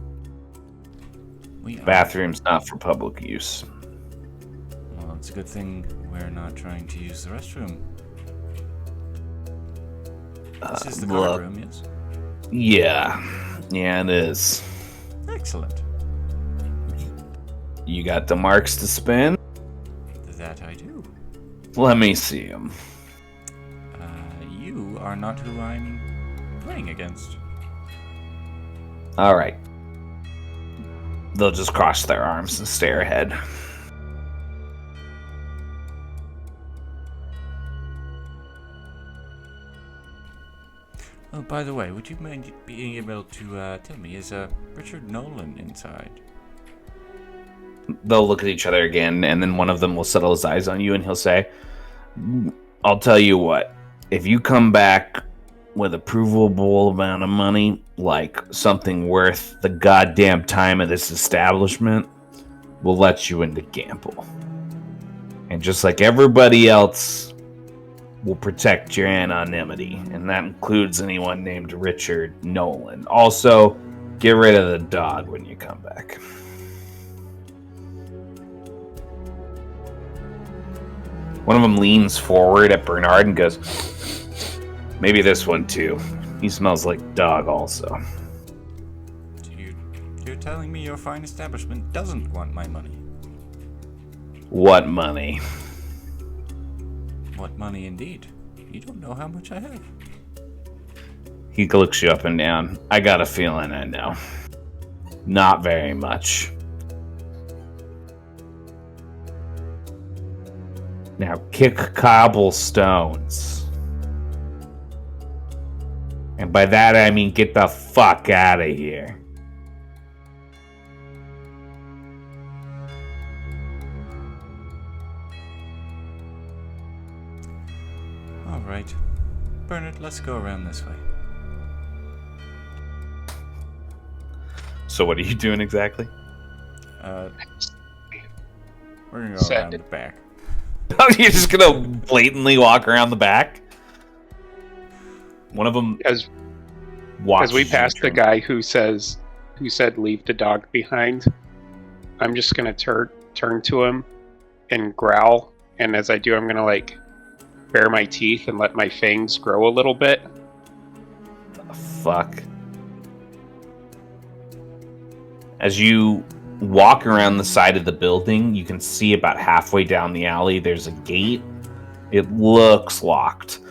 We are. Bathroom's not for public use. Well, it's a good thing we're not trying to use the restroom. This is the card look. room, yes? Yeah, it is. Excellent. You got the marks to spin? That I do. Let me see them. You are not who I'm playing against. All right. They'll just cross their arms and stare ahead. Oh, by the way, would you mind being able to tell me, is Richard Nolan inside? They'll look at each other again, and then one of them will settle his eyes on you, and he'll say, "I'll tell you what. If you come back with a provable amount of money, like something worth the goddamn time of this establishment, we'll let you into gamble. And just like everybody else, we'll protect your anonymity, and that includes anyone named Richard Nolan. Also, get rid of the dog when you come back." One of them leans forward at Bernard and goes, "Maybe this one too. He smells like dog also." You're telling me your fine establishment doesn't want my money? What money? What money indeed? You don't know how much I have. He looks you up and down. "I got a feeling I know. Not very much. Now kick cobblestones. And by that I mean get the fuck out of here." All right. Bernard, let's go around this way. So what are you doing exactly? We're gonna go Send around it. the back. You're just gonna blatantly walk around the back? One of them As watches we you pass the turn. guy who said leave the dog behind, I'm just gonna turn to him and growl, and as I do, I'm gonna like bare my teeth and let my fangs grow a little bit. Fuck. As you walk around the side of the building, you can see about halfway down the alley there's a gate. It looks locked.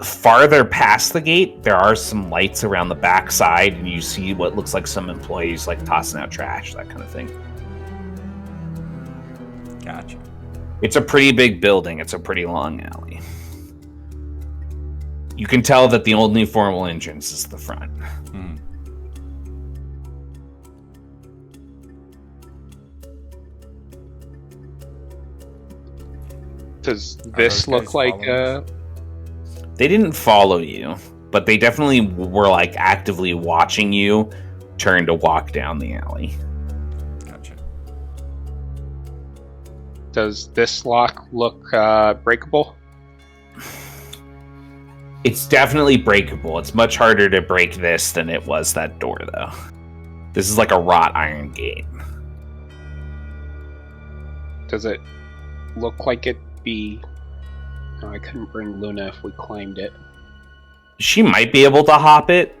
Farther past the gate, there are some lights around the back side, and you see what looks like some employees like tossing out trash, that kind of thing. Gotcha. It's a pretty big building. It's a pretty long alley. You can tell that the only formal entrance is the front. Hmm. Does this look like They didn't follow you, but they definitely were like actively watching you turn to walk down the alley. Gotcha. Does this lock look breakable? It's definitely breakable. It's much harder to break this than it was that door, though. This is like a wrought iron gate. Does it look like it be... Oh, I couldn't bring Luna if we climbed it. She might be able to hop it.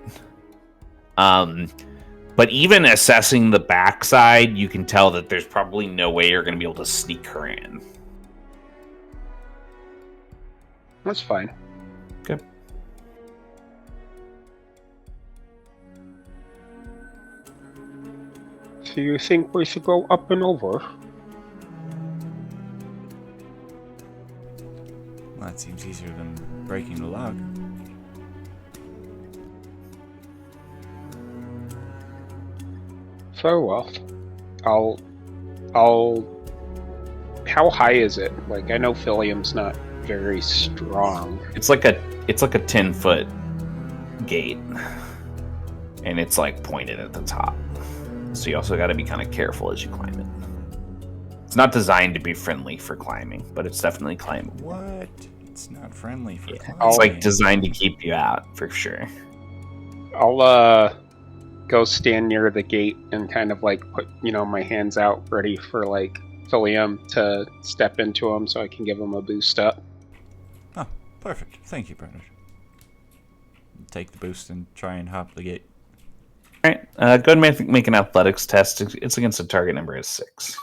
But even assessing the backside, you can tell that there's probably no way you're going to be able to sneak her in. That's fine. Okay. So you think we should go up and over? Well, that seems easier than breaking the lock. Very well. I'll... How high is it? Like, I know Philium's not very strong. It's like a 10-foot gate. And it's like pointed at the top. So you also got to be kind of careful as you climb it. It's not designed to be friendly for climbing, but it's definitely climbable. What? It's not friendly for climbing. It's like designed to keep you out, for sure. I'll go stand near the gate and kind of like put, my hands out ready for like Philium to step into them so I can give him a boost up. Oh, perfect. Thank you, Bernard. Take the boost and try and hop the gate. All right, go ahead and make an athletics test. It's against a target number of 6.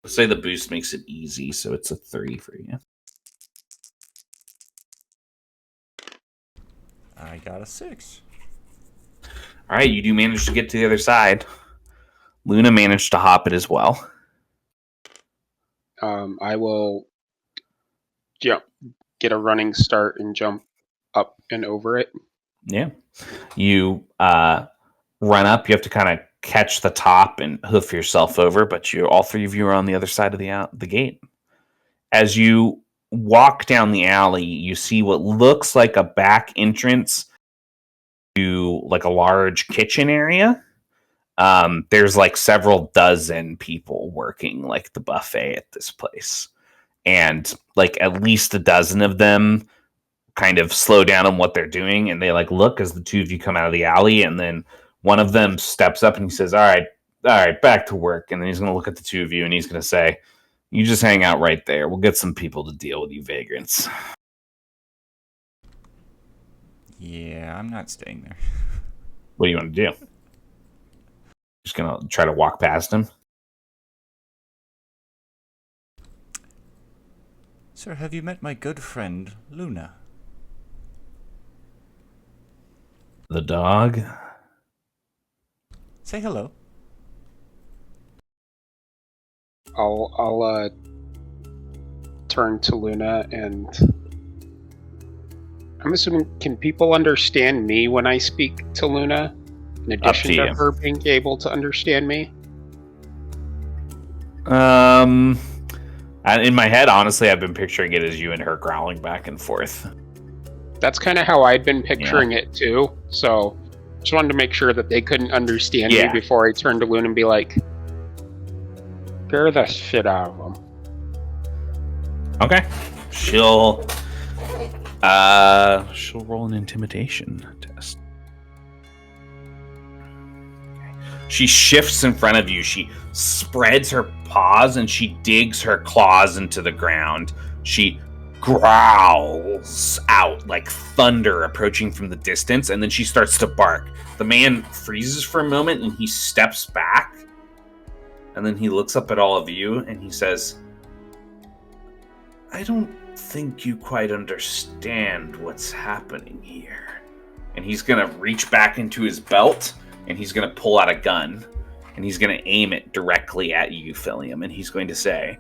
Let's say the boost makes it easy, so it's a 3 for you. I got a 6. All right, you do manage to get to the other side. Luna managed to hop it as well. I will get a running start and jump up and over it. Yeah. You run up. You have to kind of catch the top and hoof yourself over, but all 3 of you are on the other side of the gate. As you walk down the alley, you see what looks like a back entrance to like a large kitchen area. There's like several dozen people working like the buffet at this place. And like at least a dozen of them kind of slow down on what they're doing, and they like look as the 2 of you come out of the alley, and then one of them steps up and he says, all right, back to work. And then he's going to look at the 2 of you and he's going to say, you just hang out right there. We'll get some people to deal with you vagrants. Yeah, I'm not staying there. What do you want to do? Just going to try to walk past him? Sir, have you met my good friend, Luna? The dog? Say hello. I'll turn to Luna, and I'm assuming, can people understand me when I speak to Luna? In addition to her being able to understand me? In my head, honestly, I've been picturing it as you and her growling back and forth. That's kind of how I'd been picturing it too. So just wanted to make sure that they couldn't understand me before I turned to Luna and be like, scare the shit out of them. Okay. She'll roll an intimidation test. She shifts in front of you. She spreads her paws and she digs her claws into the ground. She growls out like thunder approaching from the distance, and then she starts to bark. The man freezes for a moment and he steps back, and then he looks up at all of you and he says, I don't think you quite understand what's happening here. And he's gonna reach back into his belt and he's gonna pull out a gun and he's gonna aim it directly at you, Philium, and he's going to say,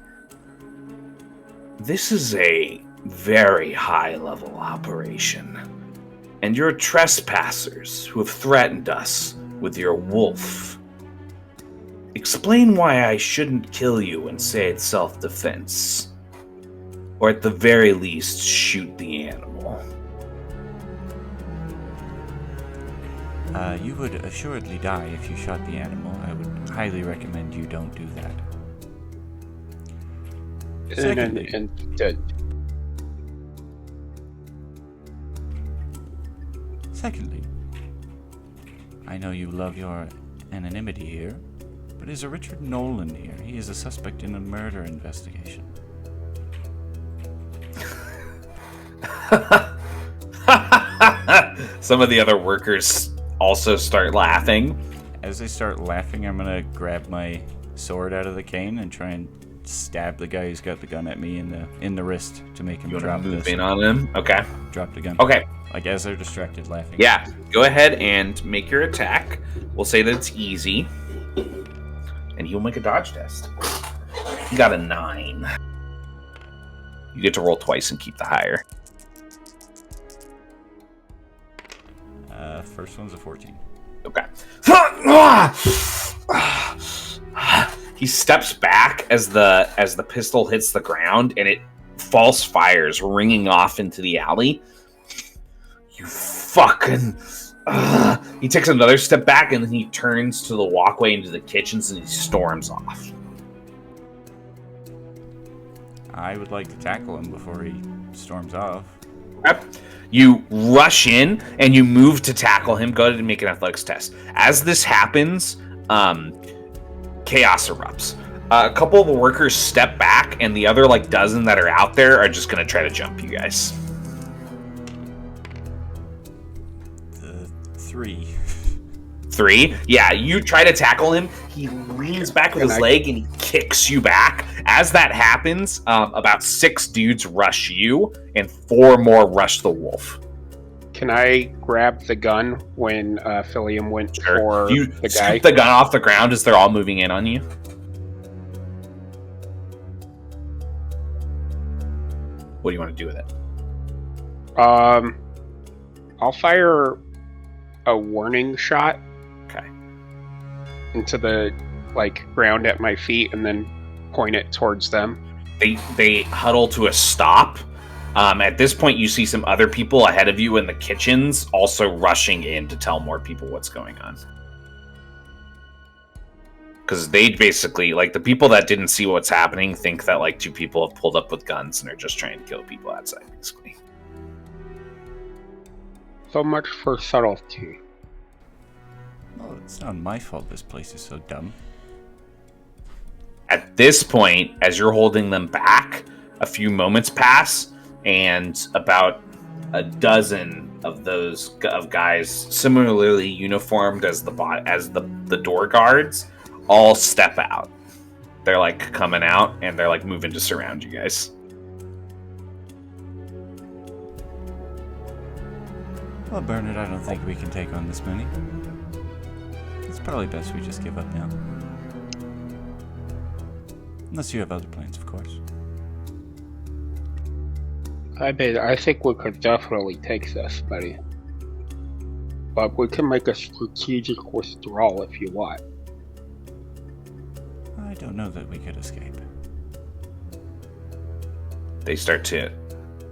this is a very high-level operation. And you're trespassers who have threatened us with your wolf. Explain why I shouldn't kill you and say it's self-defense. Or at the very least, shoot the animal. You would assuredly die if you shot the animal. I would highly recommend you don't do that. Secondly, I know you love your anonymity here, but is a Richard Nolan here? He is a suspect in a murder investigation. Some of the other workers also start laughing. As they start laughing, I'm gonna grab my sword out of the cane and try and stab the guy who's got the gun at me in the wrist to make him drop move this. in on him. Okay. Drop the gun. Okay. Like as they're distracted laughing. Yeah. Go ahead and make your attack. We'll say that it's easy, and you'll make a dodge test. You got a 9. You get to roll twice and keep the higher. First one's a 14. Okay. He steps back as the pistol hits the ground, and it false fires, ringing off into the alley. You fucking... He takes another step back, and then he turns to the walkway into the kitchens, and he storms off. I would like to tackle him before he storms off. Yep. You rush in, and you move to tackle him. Go ahead and make an athletics test. As this happens, chaos erupts. A couple of the workers step back, and the other dozen that are out there are just going to try to jump you guys. 3. 3? Yeah, you try to tackle him. He leans back with his leg, and he kicks you back. As that happens, about 6 dudes rush you, and 4 more rush the wolf. Can I grab the gun when Philium went for you the guy? scoop the gun off the ground as they're all moving in on you. What do you want to do with it? I'll fire a warning shot. Okay. Into the ground at my feet, and then point it towards them. They huddle to a stop. At this point, you see some other people ahead of you in the kitchens also rushing in to tell more people what's going on. Because they basically, the people that didn't see what's happening think that, 2 people have pulled up with guns and are just trying to kill people outside, basically. So much for subtlety. Well, it's not my fault this place is so dumb. At this point, as you're holding them back, a few moments pass, and about a dozen of those guys, similarly uniformed as the door guards, all step out. They're coming out, and they're moving to surround you guys. Well, Bernard, I don't think we can take on this many. It's probably best we just give up now. Unless you have other plans, of course. I think we could definitely take this, buddy. But we can make a strategic withdrawal if you want. I don't know that we could escape. They start to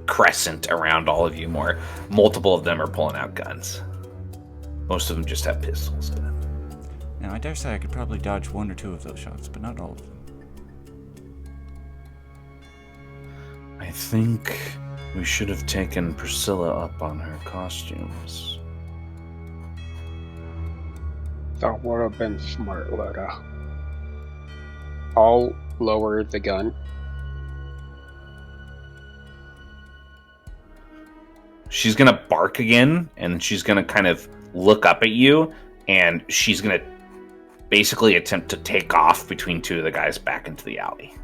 crescent around all of you more. Multiple of them are pulling out guns. Most of them just have pistols. Now, I dare say I could probably dodge 1 or 2 of those shots, but not all of them. I think we should have taken Priscilla up on her costumes. That would have been smart, Loda. I'll lower the gun. She's gonna bark again, and she's gonna kind of look up at you, and she's gonna basically attempt to take off between 2 of the guys back into the alley.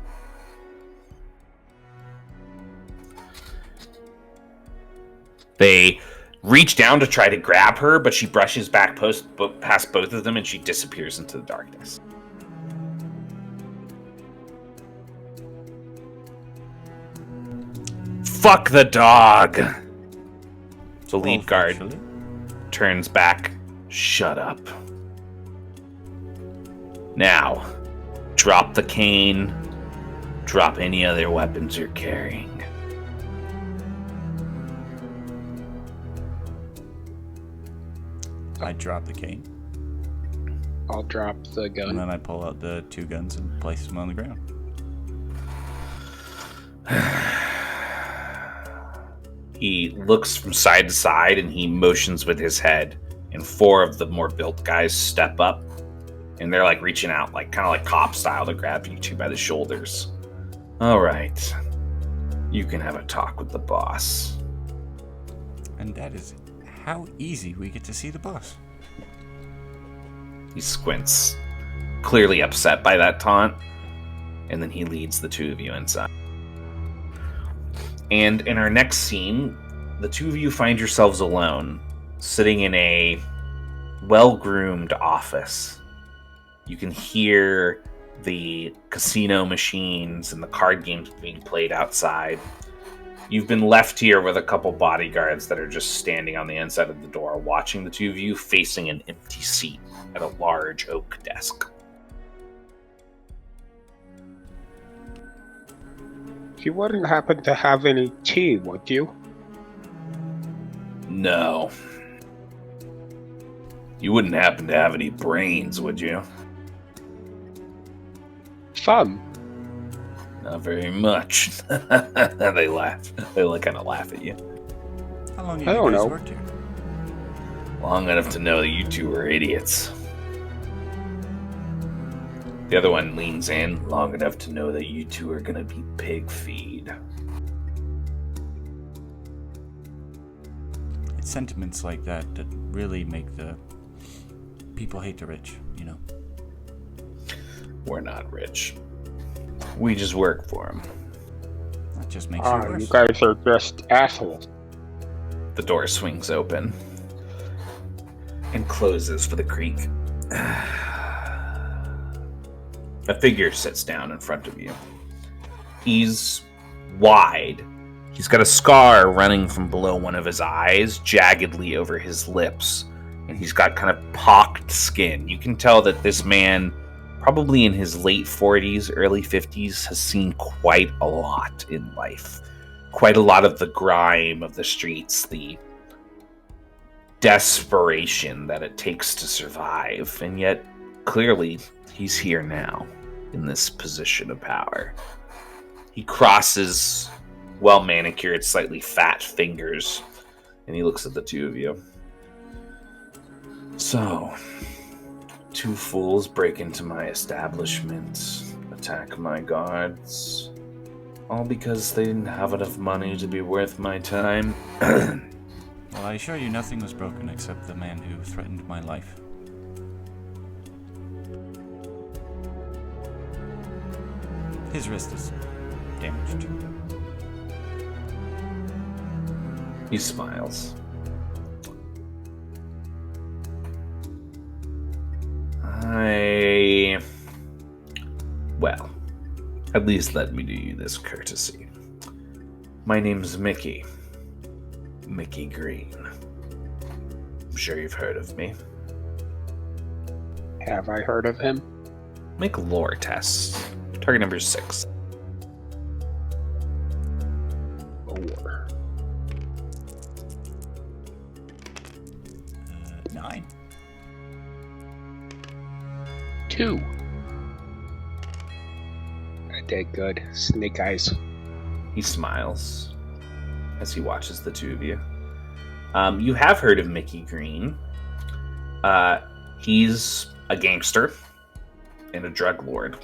They reach down to try to grab her, but she brushes back past both of them, and she disappears into the darkness. Fuck the dog! The lead guard Actually, turns back. Shut up. Now, drop the cane. Drop any other weapons you're carrying. I drop the cane, I'll drop the and gun. then I pull out the 2 guns and place them on the ground. He looks from side to side and he motions with his head, and 4 of the more built guys step up, and they're like reaching out, like kind of like cop style, to grab you 2 by the shoulders. All right, you can have a talk with the boss. And that is how easy we get to see the boss. He squints, clearly upset by that taunt, and then he leads the 2 of you inside. And in our next scene, the 2 of you find yourselves alone, sitting in a well-groomed office. You can hear the casino machines and the card games being played outside. You've been left here with a couple bodyguards that are just standing on the inside of the door, watching the 2 of you facing an empty seat at a large oak desk. You wouldn't happen to have any tea, would you? No. You wouldn't happen to have any brains, would you? Fun. Not very much. They laugh. They like kind of laugh at you. How long I have don't you guys know. worked here? Long enough to know that you 2 are idiots. The other one leans in, long enough to know that you 2 are gonna be pig feed. It's sentiments like that that really make the people hate the rich, you know. We're not rich. We just work for them. That just makes you Ah, worse. you guys are just assholes. The door swings open and closes with a creak. A figure sits down in front of you. He's wide. He's got a scar running from below one of his eyes, jaggedly over his lips, and he's got kind of pocked skin. You can tell that this man, probably in his late 40s, early 50s, has seen quite a lot in life. Quite a lot of the grime of the streets, the desperation that it takes to survive, and yet, clearly, he's here now, in this position of power. He crosses well-manicured, slightly fat fingers, and he looks at the 2 of you. So, 2 fools break into my establishment, attack my guards, all because they didn't have enough money to be worth my time. Well, I assure you nothing was broken except the man who threatened my life. His wrist is damaged. He smiles. Well, at least let me do you this courtesy. My name's Mickey. Mickey Green. I'm sure you've heard of me. Have I heard of him? Make lore tests. Target number 6. Or 9. 2. I did good. Snake eyes. He smiles as he watches the 2 of you. You have heard of Mickey Green. He's a gangster and a drug lord.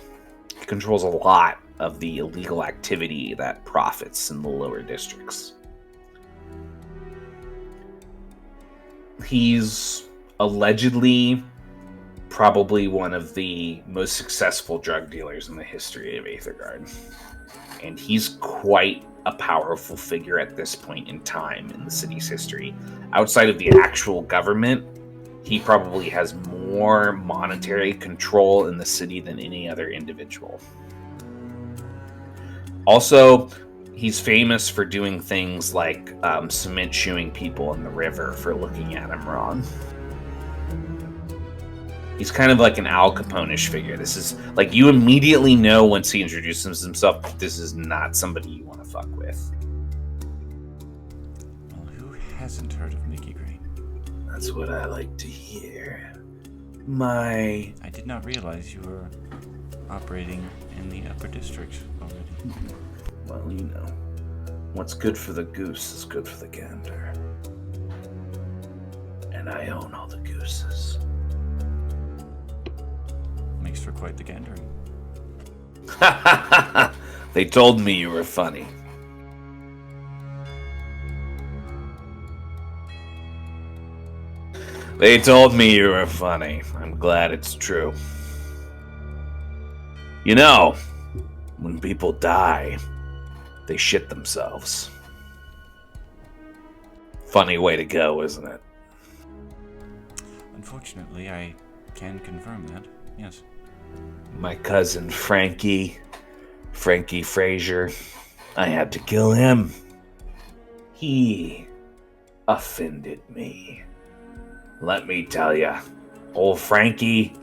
He controls a lot of the illegal activity that profits in the lower districts. He's allegedly probably one of the most successful drug dealers in the history of Aethergarde. And he's quite a powerful figure at this point in time in the city's history. Outside of the actual government, he probably has more monetary control in the city than any other individual. Also, He's famous for doing things like cement shoeing people in the river for looking at him wrong. He's kind of like an Al Capone-ish figure. This is like, you immediately know once he introduces himself, this is not somebody you want to fuck with. Well, who hasn't heard of Mickey Green? That's what I like to hear. I did not realize you were operating in the upper district already. Well, you know, what's good for the goose is good for the gander. And I own all the gooses. Makes for quite the gandering. They told me you were funny. They told me you were funny. I'm glad it's true. You know, when people die, they shit themselves. Funny way to go, isn't it? Unfortunately, I can confirm that, yes. My cousin Frankie Frazier, I had to kill him. He offended me. Let me tell ya, old Frankie,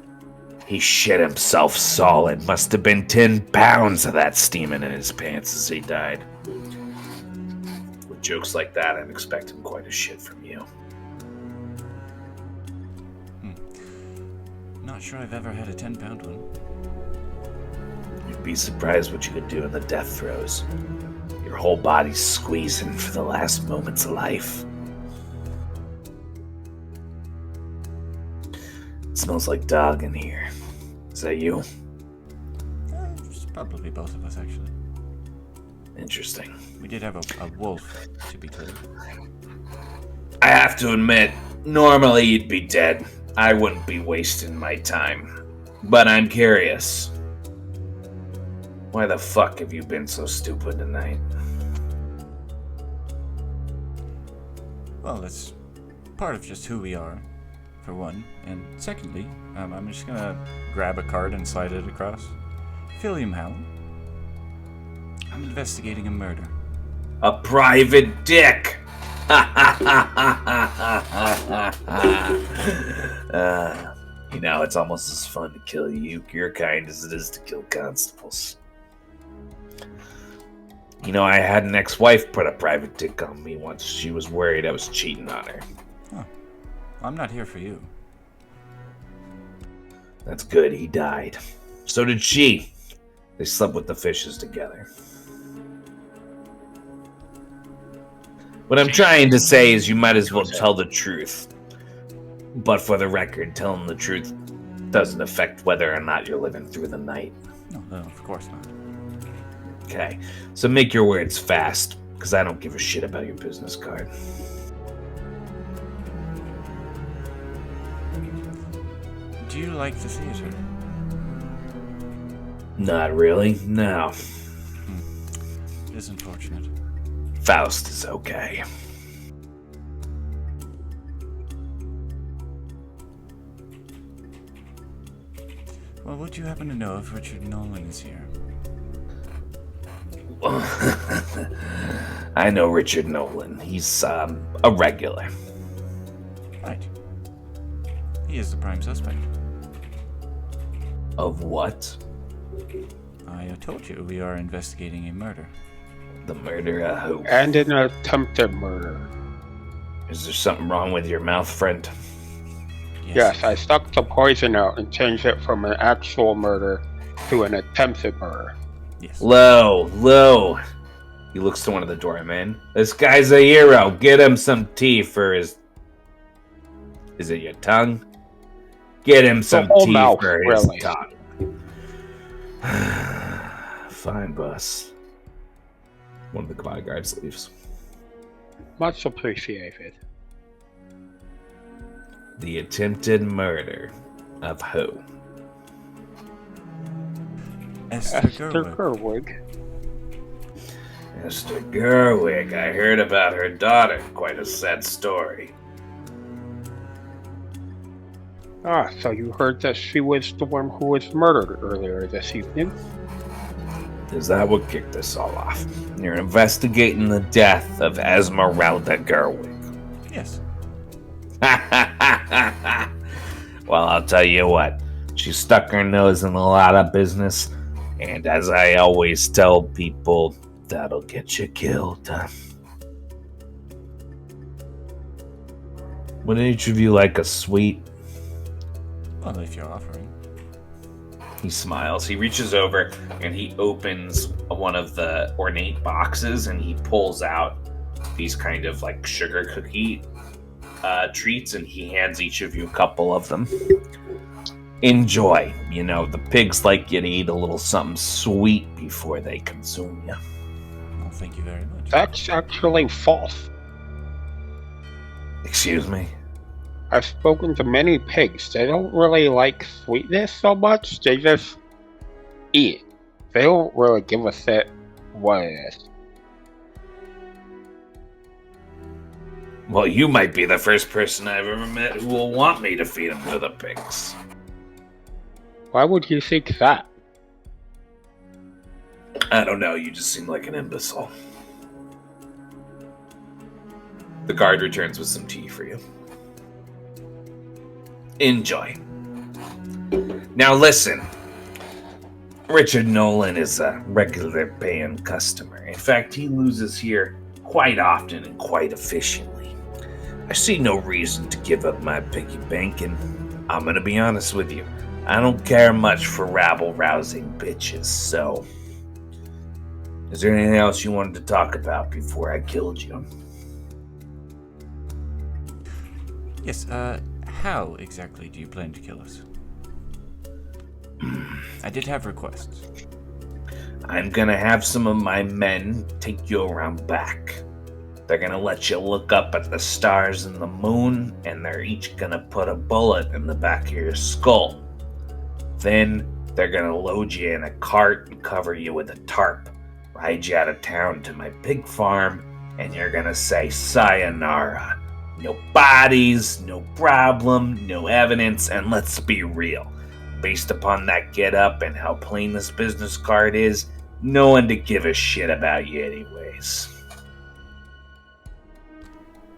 he shit himself solid. Must have been 10 pounds of that steaming in his pants as he died. With jokes like that, I'm expecting quite a shit from you. Not sure I've ever had a 10-pound one. You'd be surprised what you could do in the death throes. Your whole body's squeezing for the last moments of life. It smells like dog in here. Is that you? It's probably both of us, actually. Interesting. We did have a wolf, to be clear. I have to admit, normally you'd be dead. I wouldn't be wasting my time. But I'm curious. Why the fuck have you been so stupid tonight? Well, that's part of just who we are, for one. And secondly, I'm just gonna grab a card and slide it across. Philium Howell. I'm investigating a murder. A private dick! You know, it's almost as fun to kill your kind as it is to kill constables. You know, I had an ex-wife put a private dick on me once. She was worried I was cheating on her. Huh. I'm not here for you. That's good, he died. So did she. They slept with the fishes together. What I'm trying to say is you might as well tell the truth. But for the record, telling the truth doesn't affect whether or not you're living through the night. No, of course not. Okay, so make your words fast, because I don't give a shit about your business card. Do you like the theater? Not really, no. It is unfortunate. Faust is okay. Well, would you happen to know if Richard Nolan is here? I know Richard Nolan. He's a regular. Right. He is the prime suspect. Of what? I told you we are investigating a murder. The murder of who? And an attempted murder. Is there something wrong with your mouth, friend? Yes, I stuck the poison out and changed it from an actual murder to an attempted murder. Yes. Low. He looks to one of the doormen. This guy's a hero. Get him some tea for his... Is it your tongue? Get him some tea mouth, for his really. tongue. Fine, boss. One of the bodyguards leaves. Much appreciated. The attempted murder of who? Esther Gerwig. Gerwig. Esther Gerwig. I heard about her daughter. Quite a sad story. Ah, so you heard that she was the one who was murdered earlier this evening? Is that what kicked this all off? You're investigating the death of Esmeralda Gerwig. Yes. Well, I'll tell you what. She stuck her nose in a lot of business, and as I always tell people, that'll get you killed. Would each of you like a sweet? Well, if you're offering. He smiles. He reaches over and he opens one of the ornate boxes and he pulls out these kind of like sugar cookie treats, and he hands each of you a couple of them. Enjoy. You know, the pigs like you to eat a little something sweet before they consume you. Well, thank you very much. That's actually false. Excuse me? I've spoken to many pigs. They don't really like sweetness so much. They just eat. They don't really give a shit what it is. Well, you might be the first person I've ever met who will want me to feed them to the pigs. Why would you think that? I don't know, you just seem like an imbecile. The guard returns with some tea for you. Enjoy. Now listen. Richard Nolan is a regular paying customer. In fact, he loses here quite often and quite efficiently. I see no reason to give up my piggy bank, and I'm gonna be honest with you. I don't care much for rabble-rousing bitches, so... Is there anything else you wanted to talk about before I killed you? Yes, how exactly do you plan to kill us? I did have requests. I'm gonna have some of my men take you around back. They're gonna let you look up at the stars and the moon, and they're each gonna put a bullet in the back of your skull. Then they're gonna load you in a cart and cover you with a tarp, ride you out of town to my pig farm, and you're gonna say sayonara. No bodies, no problem, no evidence, and let's be real. Based upon that get-up and how plain this business card is, no one to give a shit about you anyways.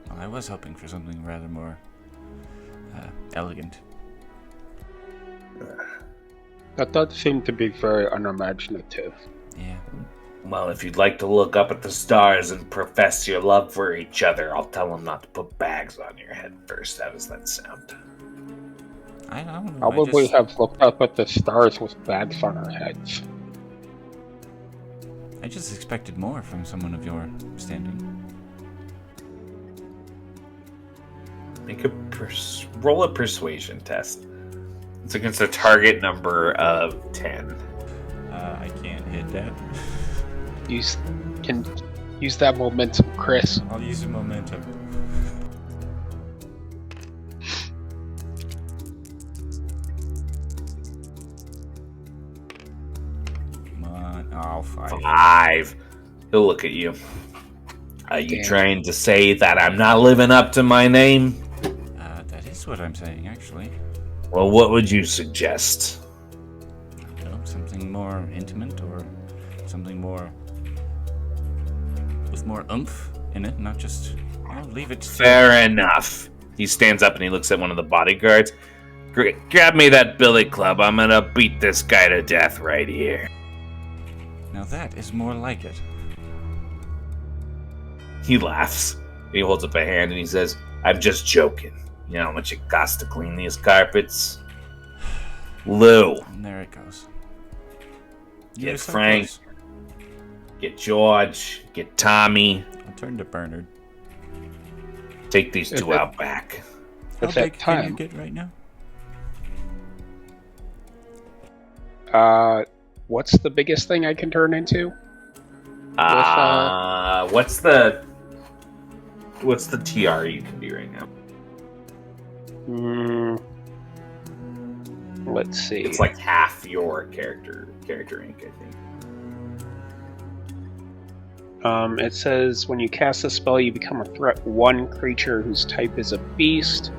Well, I was hoping for something rather more elegant. That does seem to be very unimaginative. Yeah. Well, if you'd like to look up at the stars and profess your love for each other, I'll tell them not to put bags on your head first. How does that sound? I don't know. How would we have looked up at the stars with bags on our heads? I just expected more from someone of your standing. Make a roll a persuasion test. It's against a target number of 10. I can't hit that. Can use that momentum, Chris. I'll use the momentum. Come on. Oh, 5. 5. He'll look at you. Are you Damn. trying to say that I'm not living up to my name? That is what I'm saying, actually. Well, what would you suggest? I don't know, something more intimate or something more with more oomph in it, not just leave it. Fair enough. He stands up and he looks at one of the bodyguards. Grab me that billy club. I'm gonna beat this guy to death right here. Now that is more like it. He laughs. He holds up a hand and he says, I'm just joking. You know how much it costs to clean these carpets? Lou. And there it goes. You Get were so Frank. close. Get George. Get Tommy. I'll turn to Bernard. Take these two out back. How At that big can you time. get right now? What's the biggest thing I can turn into? What's the TR you can do right now? Let's see. It's like half your character rank, I think. It says when you cast a spell, you become a threat 1 creature whose type is a beast.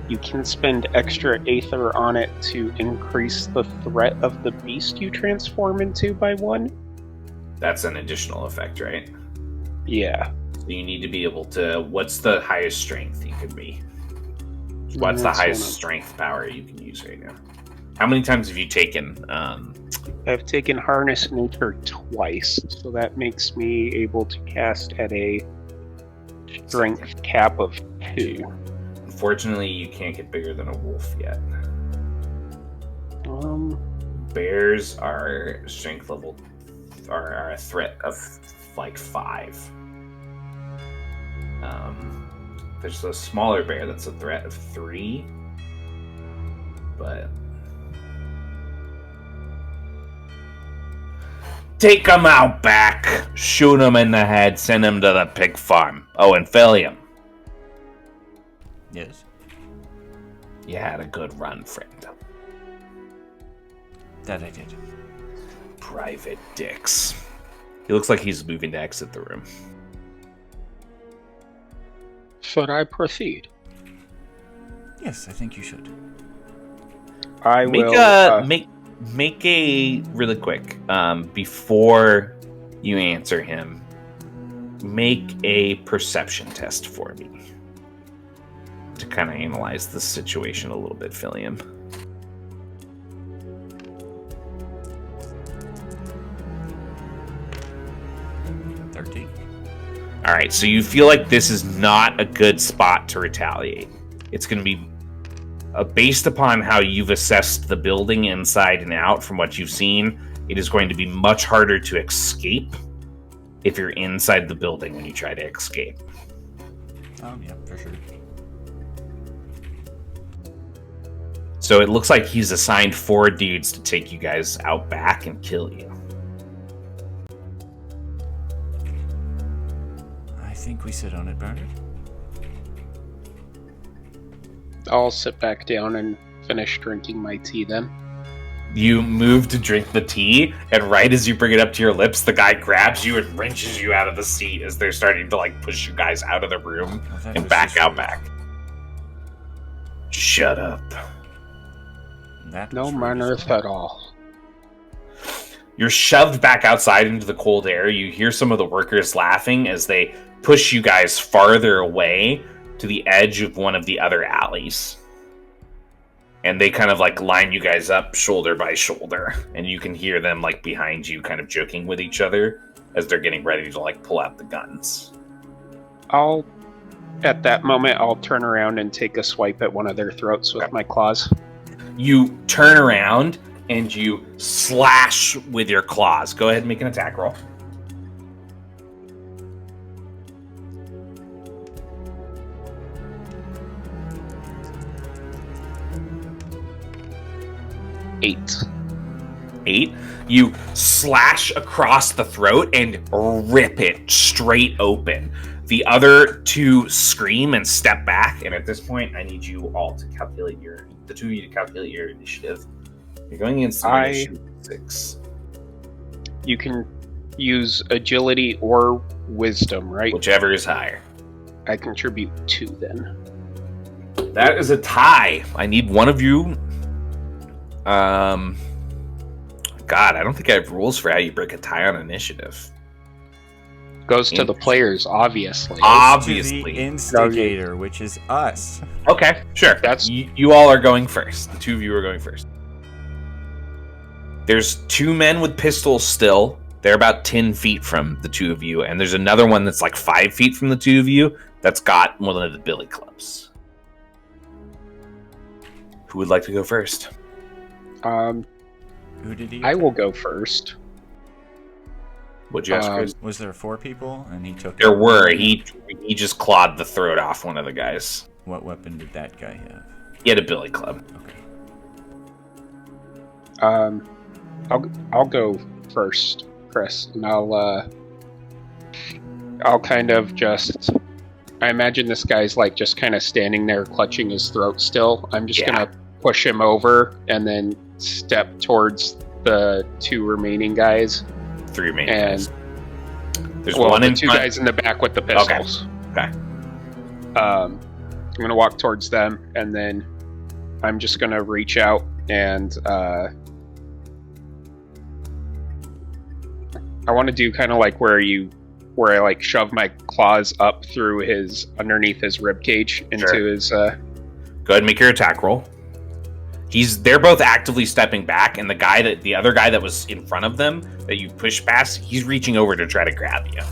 You can spend extra Aether on it to increase the threat of the beast you transform into by 1. That's an additional effect, right? Yeah. So you need to be able to... What's the highest strength you could be? What's the highest strength power you can use right now? How many times have you taken... I've taken Harness Nature twice, so that makes me able to cast at a strength cap of 2. Unfortunately, you can't get bigger than a wolf yet. Bears are strength level... are a threat of, like, 5. There's a smaller bear that's a threat of 3. But... Take him out back, shoot him in the head, send him to the pig farm. Oh, and Philium. Yes. You had a good run, friend. That I did. Private dicks. He looks like he's moving to exit the room. Should I proceed? Yes, I think you should. I Make will... Make a really quick before you answer him. Make a perception test for me to kind of analyze the situation a little bit, Philium. 13. All right, so you feel like this is not a good spot to retaliate. It's going to be based upon how you've assessed the building inside and out from what you've seen, it is going to be much harder to escape if you're inside the building when you try to escape. Yeah, for sure. So it looks like he's assigned 4 dudes to take you guys out back and kill you. I think we sit on it, Bernard. I'll sit back down and finish drinking my tea then. You move to drink the tea, and right as you bring it up to your lips, the guy grabs you and wrenches you out of the seat as they're starting to like push you guys out of the room and back out back. Shut up. No manners at all. You're shoved back outside into the cold air. You hear some of the workers laughing as they push you guys farther away to the edge of one of the other alleys. And they kind of like line you guys up shoulder by shoulder. And you can hear them like behind you kind of joking with each other as they're getting ready to like pull out the guns. At that moment, I'll turn around and take a swipe at one of their throats with my claws. You turn around and you slash with your claws. Go ahead and make an attack roll. Eight. You slash across the throat and rip it straight open. The other 2 scream and step back, and at this point, I need you all to calculate the 2 of you to calculate your initiative. You're going against initiative 6. You can use agility or wisdom, right? Whichever is higher. I contribute 2 then. That is a tie. I need one of you. God, I don't think I have rules for how you break a tie on initiative. Goes to the players, obviously. Obviously. To the instigator, which is us. Okay, sure. That's you all are going first. The 2 of you are going first. There's 2 men with pistols still. They're about 10 feet from the 2 of you, and there's another one that's like 5 feet from the 2 of you that's got one of the billy clubs. Who would like to go first? Who did he? I will go first. Would you ask, Chris? Was there 4 people and he took? There were. He just clawed the throat off one of the guys. What weapon did that guy have? He had a billy club. Okay. I'll go first, Chris, and I'll kind of just. I imagine this guy's like just kind of standing there clutching his throat still. I'm just gonna push him over and then step towards the 2 remaining guys. 3 remaining guys. There's one in 2 front. guys in the back with the pistols. Okay. I'm gonna walk towards them, and then I'm just gonna reach out and I want to do kind of like where I like shove my claws up through underneath his rib cage into his. Go ahead and make your attack roll. They're both actively stepping back, and the other guy that was in front of them that you pushed past, he's reaching over to try to grab you.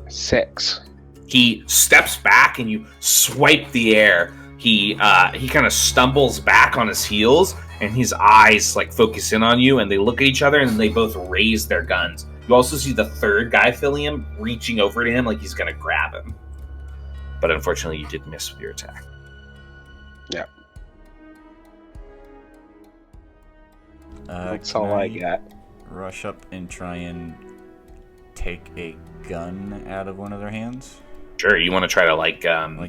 6. He steps back, and you swipe the air. He kind of stumbles back on his heels, and his eyes like focus in on you, and they look at each other, and they both raise their guns. You also see the third guy, Philium, reaching over to him like he's going to grab him. But unfortunately, you did miss with your attack. Yeah. That's all I got. Rush up and try and take a gun out of one of their hands? Sure, you want to try to like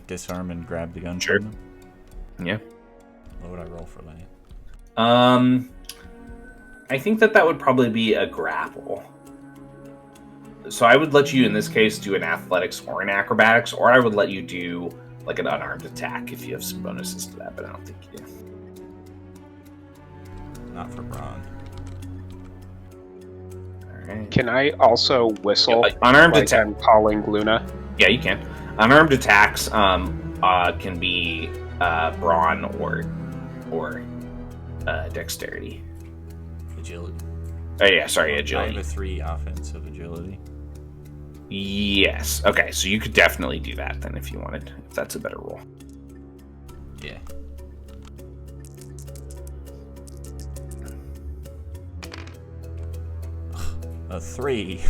disarm and grab the gun sure. from them? Yeah. What would I roll for that? I think that would probably be a grapple. So I would let you, in this case, do an athletics or an acrobatics, or I would let you do like an unarmed attack if you have some bonuses to that, but I don't think you do. Not for Braun. Alright. Can I also whistle unarmed like attack? I'm calling Luna? Yeah, you can. Unarmed attacks can be brawn or dexterity. Agility. Oh yeah, sorry, I agility. have a 3 offensive agility. Yes. Okay, so you could definitely do that then if you wanted, if that's a better roll. Yeah. A 3.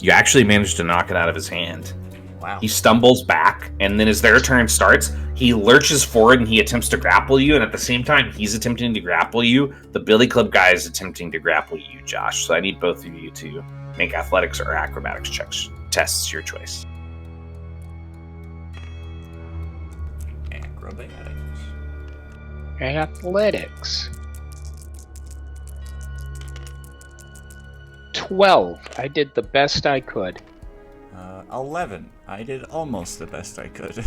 You actually managed to knock it out of his hand. Wow. He stumbles back, and then as their turn starts, he lurches forward and he attempts to grapple you, and at the same time he's attempting to grapple you, the Billy Club guy is attempting to grapple you, Josh. So I need both of you to make athletics or acrobatics checks. Tests, your choice. Acrobatics. Athletics. 12. I did the best I could. 11. I did almost the best I could.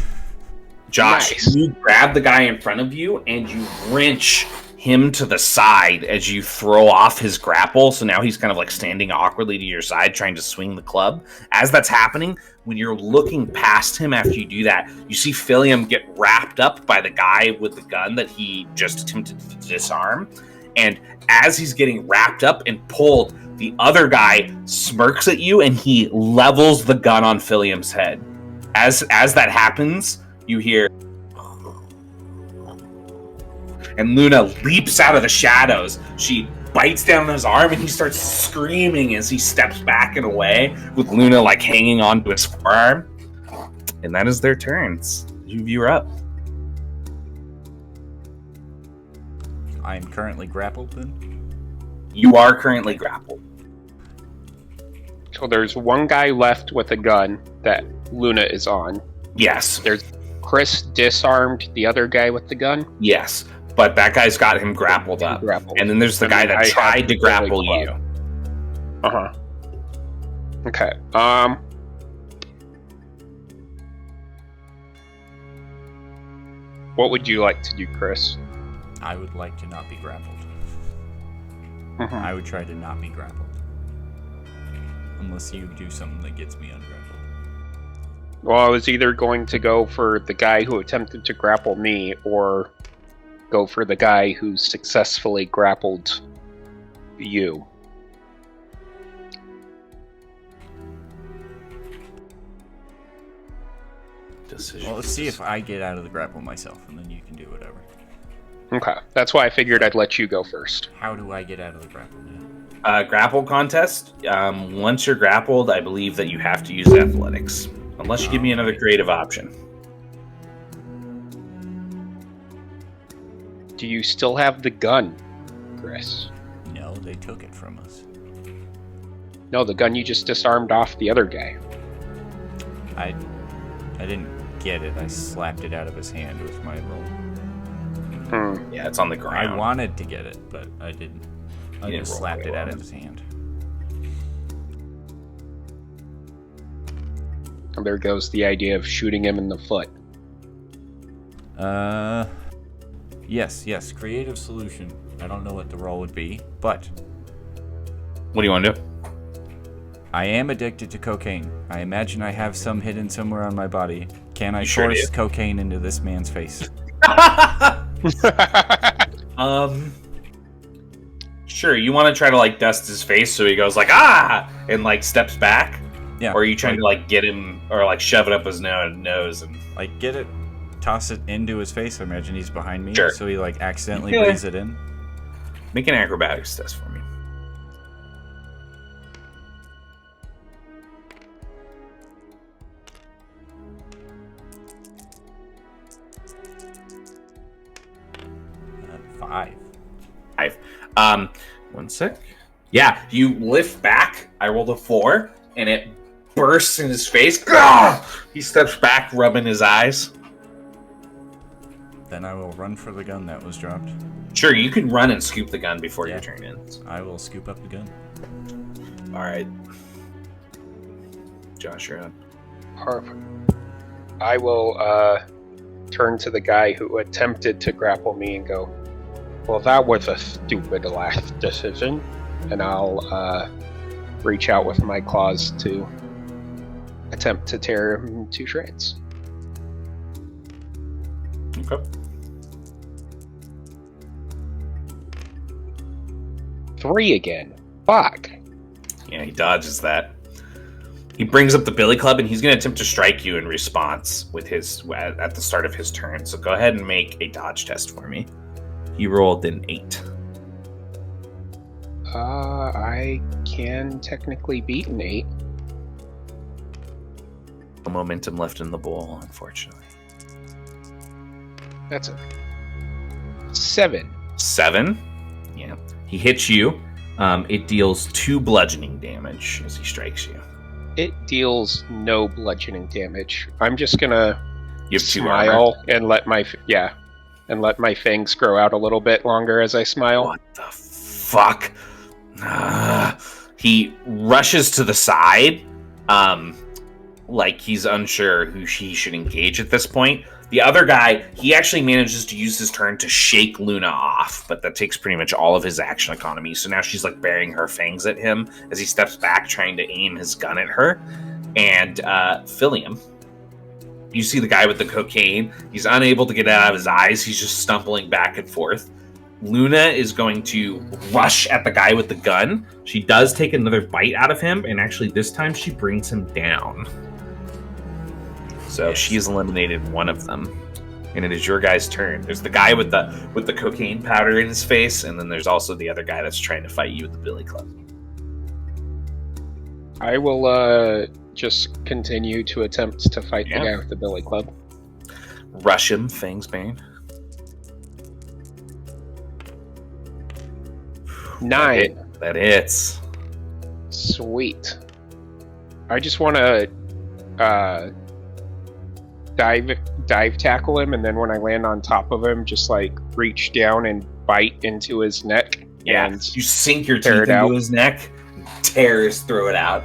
Josh, Nice. You grab the guy in front of you and you wrench him to the side as you throw off his grapple. So now he's kind of like standing awkwardly to your side trying to swing the club. As that's happening, when you're looking past him after you do that, you see Philium get wrapped up by the guy with the gun that he just attempted to disarm. And as he's getting wrapped up and pulled, the other guy smirks at you and he levels the gun on Philium's head. As that happens, you hear, and Luna leaps out of the shadows. She bites down on his arm and he starts screaming as he steps back and away with Luna like hanging onto his forearm. And that is their turns. You're up. I am currently grappled then? You are currently grappled. So there's one guy left with a gun that Luna is on. Yes. There's Chris disarmed the other guy with the gun. Yes. But that guy's got him grappled up. And then there's the guy that tried to grapple you. Uh-huh. Okay. What would you like to do, Chris? I would like to not be grappled. Mhm. I would try to not be grappled. Unless you do something that gets me ungrappled. Well, I was either going to go for the guy who attempted to grapple me, or go for the guy who successfully grappled you. Well, let's see if I get out of the grapple myself, and then you can do whatever. Okay, that's why I figured I'd let you go first. How do I get out of the grapple now? Grapple contest. Once you're grappled, I believe that you have to use athletics. Unless you give me another creative option. Do you still have the gun, Chris? No, they took it from us. No, the gun you just disarmed off the other guy. I didn't get it. I slapped it out of his hand with my roll. Yeah, it's on the ground. I wanted to get it, but I didn't. I just slapped it out of his hand. And there goes the idea of shooting him in the foot. Yes, creative solution. I don't know what the role would be, but What do you want to do? I am addicted to cocaine. I imagine I have some hidden somewhere on my body. Can I sure force do. cocaine into this man's face? Sure. You want to try to like dust his face so he goes like ah and like steps back, Yeah. or are you trying to like get him or like shove it up his nose and Like get it, toss it into his face. I imagine he's behind me, Sure. so he like accidentally Yeah. breathes it in. make an acrobatics test for me. Five. 5. 1 sec. Yeah, you lift back. I rolled a 4, and it bursts in his face. Gah! He steps back, rubbing his eyes. Then I will run for the gun that was dropped. Sure, you can run and scoop the gun before Yeah. you turn in. I will scoop up the gun. All right. Josh, you're up. Perfect. I will turn to the guy who attempted to grapple me and go, well, that was a stupid last decision. And I'll reach out with my claws to attempt to tear him to shreds. Okay. 3 again. Fuck. Yeah, he dodges that. He brings up the billy club, and he's going to attempt to strike you in response with his at the start of his turn. So go ahead and make a dodge test for me. He rolled an 8. I can technically beat an 8. No momentum left in the bowl, unfortunately. That's a 7. 7. Yeah. He hits you. It deals 2 bludgeoning damage as he strikes you. It deals no bludgeoning damage. I'm just gonna You have 2 armor. smile and let my fangs grow out a little bit longer as I smile. What the fuck? He rushes to the side, like he's unsure who he should engage at this point. The other guy, he actually manages to use his turn to shake Luna off, but that takes pretty much all of his action economy. So now she's like baring her fangs at him as he steps back, trying to aim his gun at her. And Philium, you see the guy with the cocaine. He's unable to get it out of his eyes. He's just stumbling back and forth. Luna is going to rush at the guy with the gun. She does take another bite out of him, and actually this time she brings him down. So she's eliminated one of them, and it is your guy's turn. There's the guy with the cocaine powder in his face, and then there's also the other guy that's trying to fight you with the billy club. I will just continue to attempt to fight the Yeah. guy with the billy club. Rush him, fangs bane. 9. That hits. Sweet. I just want to dive tackle him, and then when I land on top of him, just like reach down and bite into his neck. Yeah, and you sink your tear teeth it out. into his neck, tear his throat out.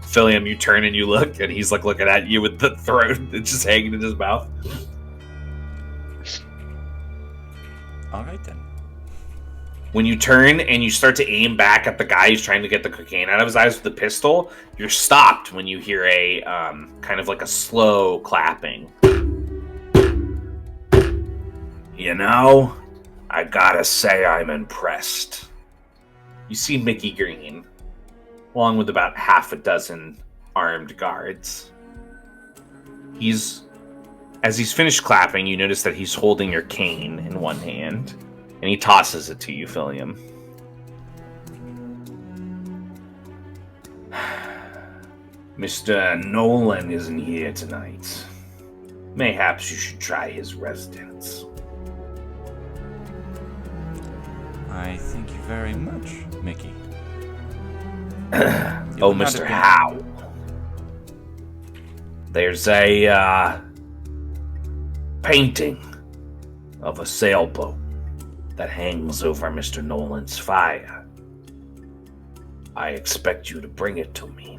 Philium, you turn and you look, and he's like looking at you with the throat that's just hanging in his mouth. All right then. When you turn and you start to aim back at the guy who's trying to get the cocaine out of his eyes with the pistol, you're stopped when you hear a kind of like a slow clapping. You know, I gotta say I'm impressed. You see Mickey Green, along with about half a dozen armed guards. As he's finished clapping, you notice that he's holding your cane in one hand. And he tosses it to you, Philium. Mr. Nolan isn't here tonight. Mayhaps you should try his residence. I thank you very much, Mickey. Oh, Mr. Howe. There's a painting of a sailboat that hangs over Mr. Nolan's fire. I expect you to bring it to me.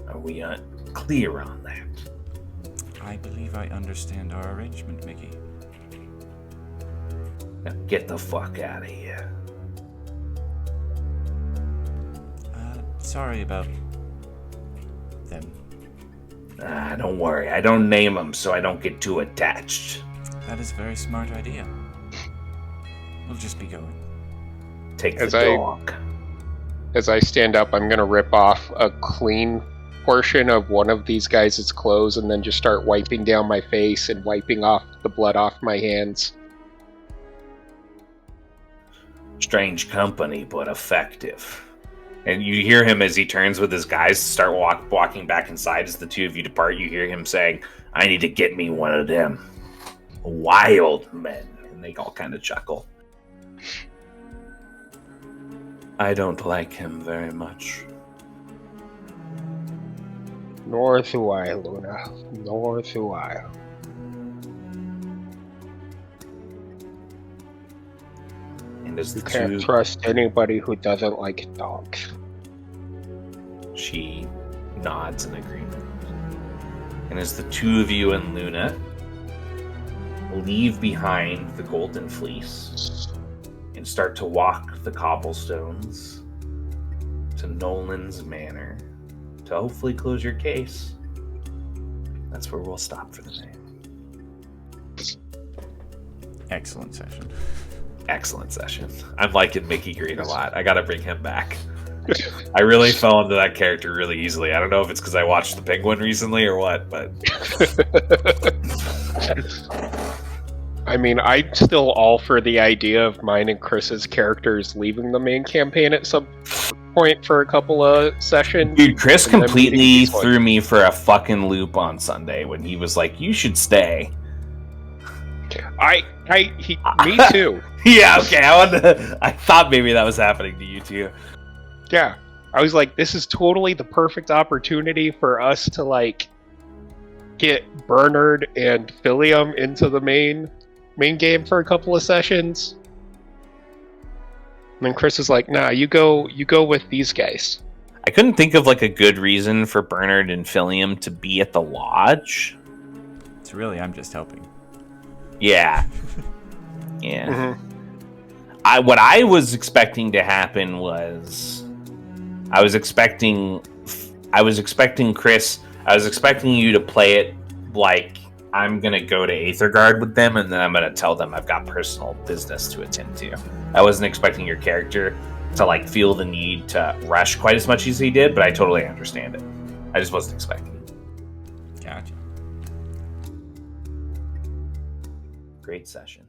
Are we clear on that? I believe I understand our arrangement, Mickey. Now get the fuck out of here. Sorry about them. Don't worry. I don't name them so I don't get too attached. That is a very smart idea. We'll just be going. Take the dog. As I stand up, I'm going to rip off a clean portion of one of these guys' clothes and then just start wiping down my face and wiping off the blood off my hands. Strange company, but effective. And you hear him as he turns with his guys to start walking back inside. As the two of you depart, you hear him saying, I need to get me one of them wild men. And they all kind of chuckle. I don't like him very much. Nor do I, Luna. Nor do I. And as You can't trust anybody who doesn't like dogs. She nods in agreement. And as the two of you and Luna leave behind the Golden Fleece and start to walk the cobblestones to Nolan's Manor to hopefully close your case, that's where we'll stop for the night. Excellent session. Excellent session. I'm liking Mickey Green a lot. I gotta bring him back. I really fell into that character really easily. I don't know if it's because I watched The Penguin recently or what, but... I mean, I'm still all for the idea of mine and Chris's characters leaving the main campaign at some point for a couple of sessions. Dude, Chris completely threw me for a fucking loop on Sunday when he was like, you should stay. Me too. Yeah, okay. I thought maybe that was happening to you too. Yeah. I was like, this is totally the perfect opportunity for us to, like, get Bernard and Philium into the main game for a couple of sessions. And then Chris is like, nah, you go with these guys. I couldn't think of, like, a good reason for Bernard and Philium to be at the lodge. It's really, I'm just helping. Yeah. Yeah. Mm-hmm. What I was expecting to happen was I was expecting Chris, I was expecting you to play it like I'm going to go to Aethergarde with them and then I'm going to tell them I've got personal business to attend to. I wasn't expecting your character to, like, feel the need to rush quite as much as he did, but I totally understand it. I just wasn't expecting it. Gotcha. Great session.